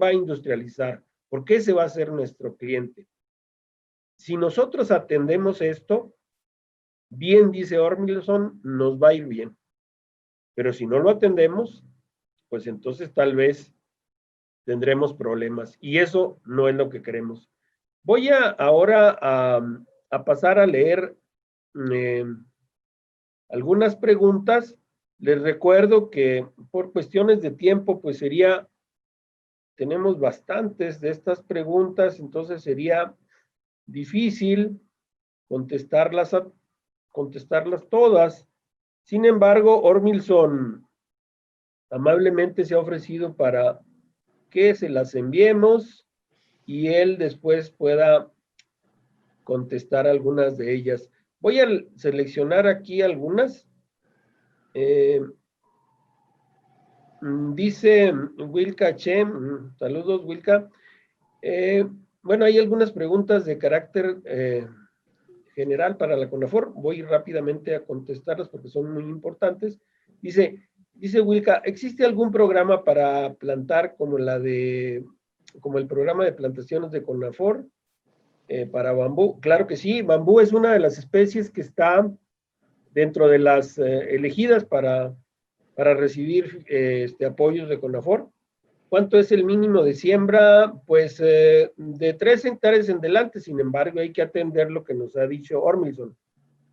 va a industrializar, porque ese va a ser nuestro cliente. Si nosotros atendemos esto, bien dice Ormilson, nos va a ir bien. Pero si no lo atendemos, pues entonces tal vez tendremos problemas. Y eso no es lo que queremos. Voy ahora a pasar a leer algunas preguntas. Les recuerdo que por cuestiones de tiempo, pues tenemos bastantes de estas preguntas, entonces sería difícil contestarlas todas. Sin embargo, Ormilson amablemente se ha ofrecido para que se las enviemos y él después pueda contestar algunas de ellas. Voy a seleccionar aquí algunas. Dice Wilka Che, saludos Wilka. Bueno, hay algunas preguntas de carácter general para la CONAFOR. Voy rápidamente a contestarlas porque son muy importantes. Dice Wilka, ¿existe algún programa para plantar como el programa de plantaciones de CONAFOR para bambú? Claro que sí, bambú es una de las especies que está dentro de las elegidas para recibir apoyos de CONAFOR. ¿Cuánto es el mínimo de siembra? Pues de 3 hectáreas en adelante. Sin embargo, hay que atender lo que nos ha dicho Ormilson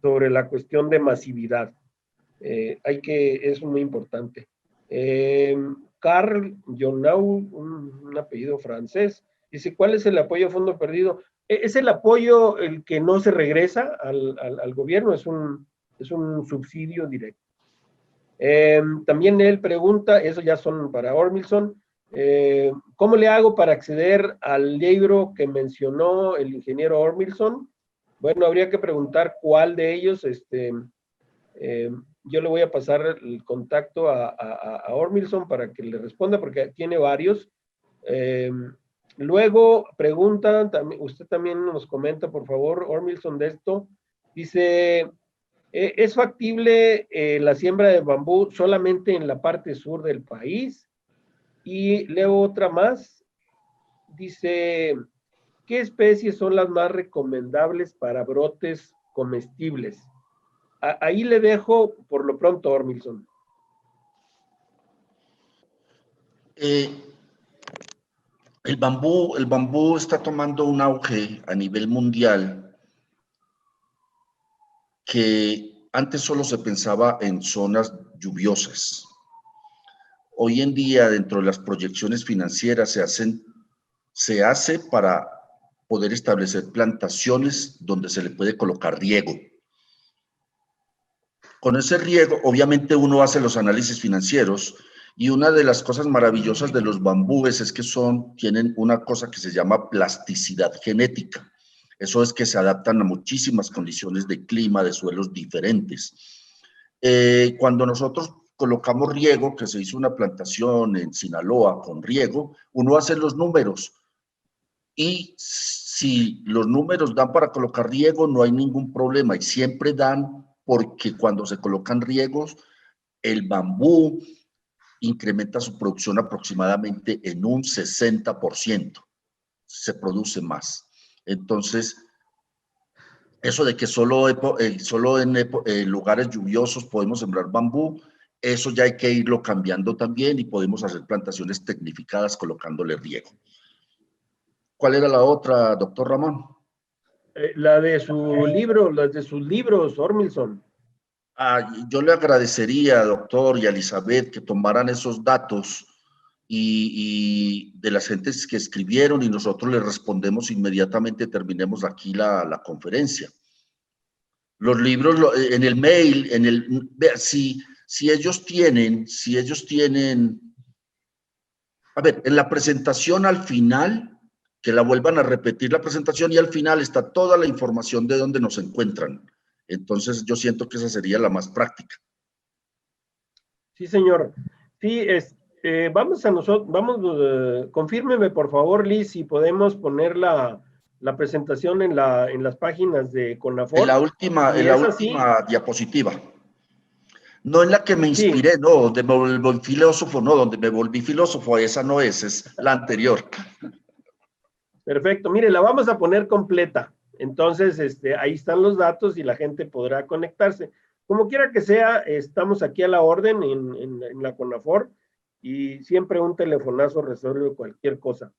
sobre la cuestión de masividad. Es muy importante. Carl Jonau, un apellido francés, dice, ¿cuál es el apoyo a fondo perdido? Es el apoyo el que no se regresa al gobierno, es un subsidio directo. También él pregunta, eso ya son para Ormilson, ¿cómo le hago para acceder al libro que mencionó el ingeniero Ormilson? Bueno, habría que preguntar cuál de ellos, yo le voy a pasar el contacto a Ormilson para que le responda, porque tiene varios. Luego preguntan, usted también nos comenta, por favor, Ormilson, de esto. Dice, ¿es factible la siembra de bambú solamente en la parte sur del país? Y leo otra más. Dice, ¿qué especies son las más recomendables para brotes comestibles? Ahí le dejo por lo pronto, Ormilson. El bambú está tomando un auge a nivel mundial que antes solo se pensaba en zonas lluviosas. Hoy en día, dentro de las proyecciones financieras, se hace para poder establecer plantaciones donde se le puede colocar riego. Con ese riego, obviamente uno hace los análisis financieros y una de las cosas maravillosas de los bambúes es que tienen una cosa que se llama plasticidad genética. Eso es que se adaptan a muchísimas condiciones de clima, de suelos diferentes. Cuando nosotros colocamos riego, que se hizo una plantación en Sinaloa con riego, uno hace los números y Si los números dan para colocar riego, no hay ningún problema y siempre dan porque cuando se colocan riegos, el bambú incrementa su producción aproximadamente en un 60%. Se produce más. Entonces, eso de que solo en lugares lluviosos podemos sembrar bambú, eso ya hay que irlo cambiando también y podemos hacer plantaciones tecnificadas colocándole riego. ¿Cuál era la otra, doctor Ramón? La de su libro, las de sus libros, Ormilson. Yo le agradecería, doctor, y a Elizabeth que tomaran esos datos y de las gentes que escribieron y nosotros les respondemos inmediatamente, terminemos aquí la conferencia. Los libros en el mail, si ellos tienen, a ver, en la presentación al final, que la vuelvan a repetir la presentación y al final está toda la información de dónde nos encuentran. Entonces yo siento que esa sería la más práctica. Sí, señor. Sí, vamos a nosotros, confírmeme por favor, Liz, si podemos poner la presentación en las páginas de CONAFOR. En la última diapositiva. No en la que me inspiré, sí. No, donde me volví filósofo, no, donde me volví filósofo, esa no es la anterior. Perfecto, mire, la vamos a poner completa. Entonces, ahí están los datos y la gente podrá conectarse. Como quiera que sea, estamos aquí a la orden en la CONAFOR y siempre un telefonazo resuelve cualquier cosa.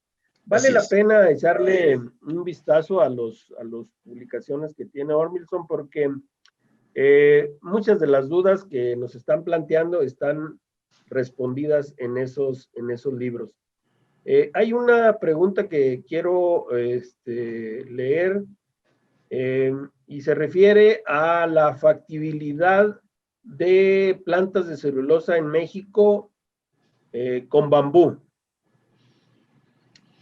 Vale la pena echarle un vistazo a las publicaciones que tiene Ormilson porque muchas de las dudas que nos están planteando están respondidas en esos libros. Hay una pregunta que quiero leer y se refiere a la factibilidad de plantas de celulosa en México con bambú.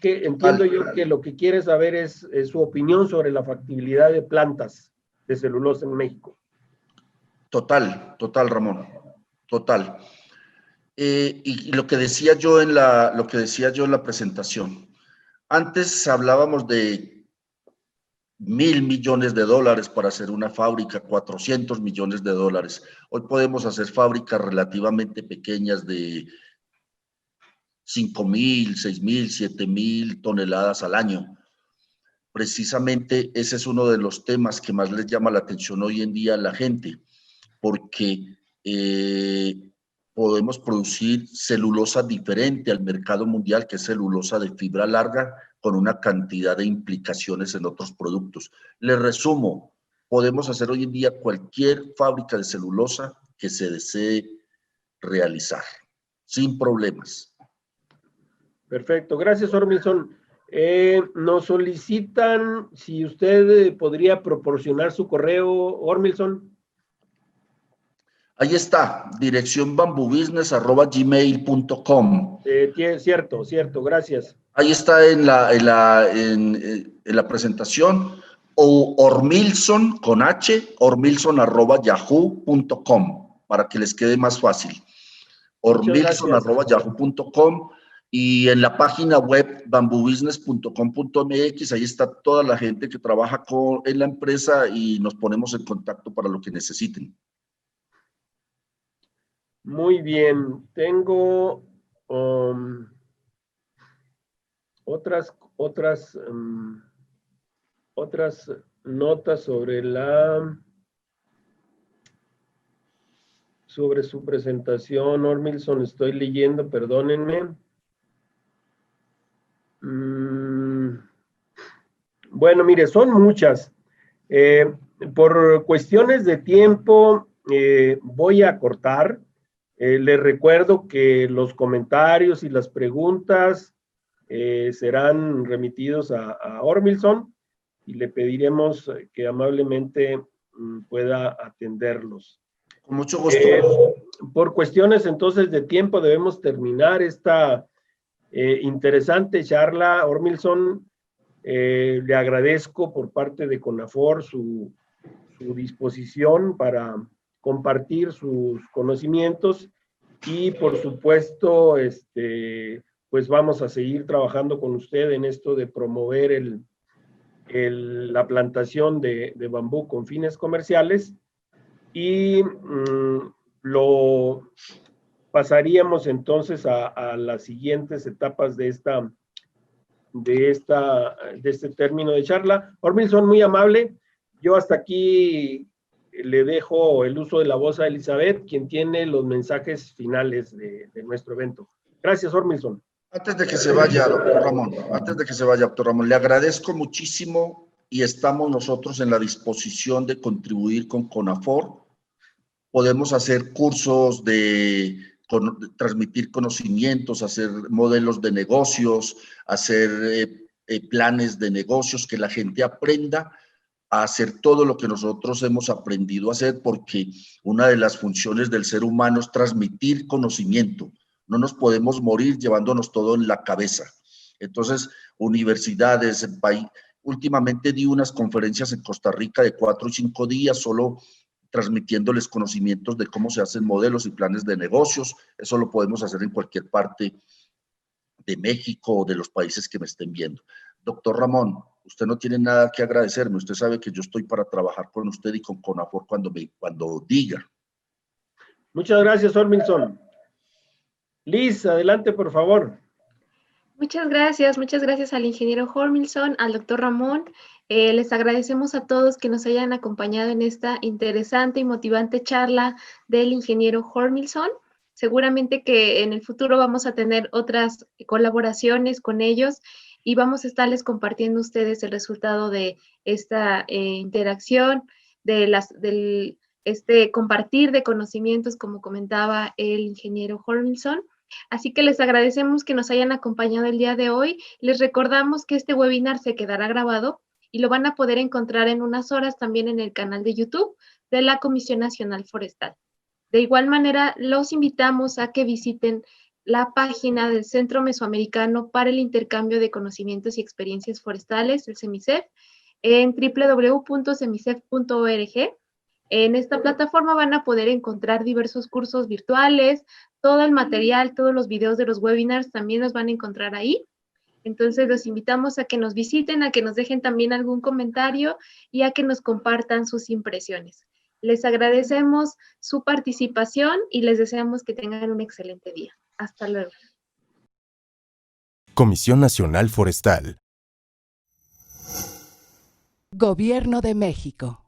Que entiendo yo que lo que quiere saber es su opinión sobre la factibilidad de plantas de celulosa en México. Total, Ramón, total. Y lo que decía yo en la presentación. Antes hablábamos de 1.000 millones de dólares para hacer una fábrica, 400 millones de dólares. Hoy podemos hacer fábricas relativamente pequeñas de 5.000, 6.000, 7.000 toneladas al año. Precisamente ese es uno de los temas que más les llama la atención hoy en día a la gente, porque podemos producir celulosa diferente al mercado mundial, que es celulosa de fibra larga, con una cantidad de implicaciones en otros productos. Les resumo, podemos hacer hoy en día cualquier fábrica de celulosa que se desee realizar, sin problemas. Perfecto, gracias Ormilson. Nos solicitan si usted podría proporcionar su correo, Ormilson. Ahí está, dirección bambubusiness@gmail.com. Cierto, gracias. Ahí está en la presentación, o Ormilson con H, ormilson@yahoo.com, para que les quede más fácil. Ormilson@yahoo.com y en la página web bambubusiness.com.mx, ahí está toda la gente que trabaja en la empresa y nos ponemos en contacto para lo que necesiten. Muy bien, tengo otras notas sobre su presentación, Ormilson, estoy leyendo, perdónenme. Bueno, mire, son muchas. Por cuestiones de tiempo, voy a cortar. Les recuerdo que los comentarios y las preguntas serán remitidos a Ormilson y le pediremos que amablemente pueda atenderlos. Con mucho gusto. Por cuestiones entonces de tiempo debemos terminar esta interesante charla. Ormilson, le agradezco por parte de CONAFOR su disposición para compartir sus conocimientos y por supuesto pues vamos a seguir trabajando con usted en esto de promover la plantación de bambú con fines comerciales y lo pasaríamos entonces a las siguientes etapas de este término de charla. Ormilson, muy amable. Yo hasta aquí le dejo el uso de la voz a Elizabeth, quien tiene los mensajes finales de nuestro evento. Gracias, Ormilson. Antes de que se vaya, doctor Ramón, le agradezco muchísimo y estamos nosotros en la disposición de contribuir con CONAFOR. Podemos hacer cursos de transmitir conocimientos, hacer modelos de negocios, hacer planes de negocios, que la gente aprenda a hacer todo lo que nosotros hemos aprendido a hacer, porque una de las funciones del ser humano es transmitir conocimiento. No nos podemos morir llevándonos todo en la cabeza. Entonces, universidades, el país, últimamente di unas conferencias en Costa Rica de 4 y 5 días, solo transmitiéndoles conocimientos de cómo se hacen modelos y planes de negocios. Eso lo podemos hacer en cualquier parte de México o de los países que me estén viendo. Doctor Ramón, usted no tiene nada que agradecerme. Usted sabe que yo estoy para trabajar con usted y con CONAFOR cuando diga. Muchas gracias, Ormilson. Liz, adelante, por favor. Muchas gracias al ingeniero Ormilson, al doctor Ramón. Les agradecemos a todos que nos hayan acompañado en esta interesante y motivante charla del ingeniero Ormilson. Seguramente que en el futuro vamos a tener otras colaboraciones con ellos y vamos a estarles compartiendo a ustedes el resultado de esta interacción, del compartir de conocimientos, como comentaba el ingeniero Ormilson. Así que les agradecemos que nos hayan acompañado el día de hoy. Les recordamos que este webinar se quedará grabado y lo van a poder encontrar en unas horas también en el canal de YouTube de la Comisión Nacional Forestal. De igual manera, los invitamos a que visiten la página del Centro Mesoamericano para el Intercambio de Conocimientos y Experiencias Forestales, el CEMICEF, en www.cemicef.org. En esta plataforma van a poder encontrar diversos cursos virtuales, todo el material, todos los videos de los webinars también los van a encontrar ahí. Entonces los invitamos a que nos visiten, a que nos dejen también algún comentario y a que nos compartan sus impresiones. Les agradecemos su participación y les deseamos que tengan un excelente día. Hasta luego. Comisión Nacional Forestal. Gobierno de México.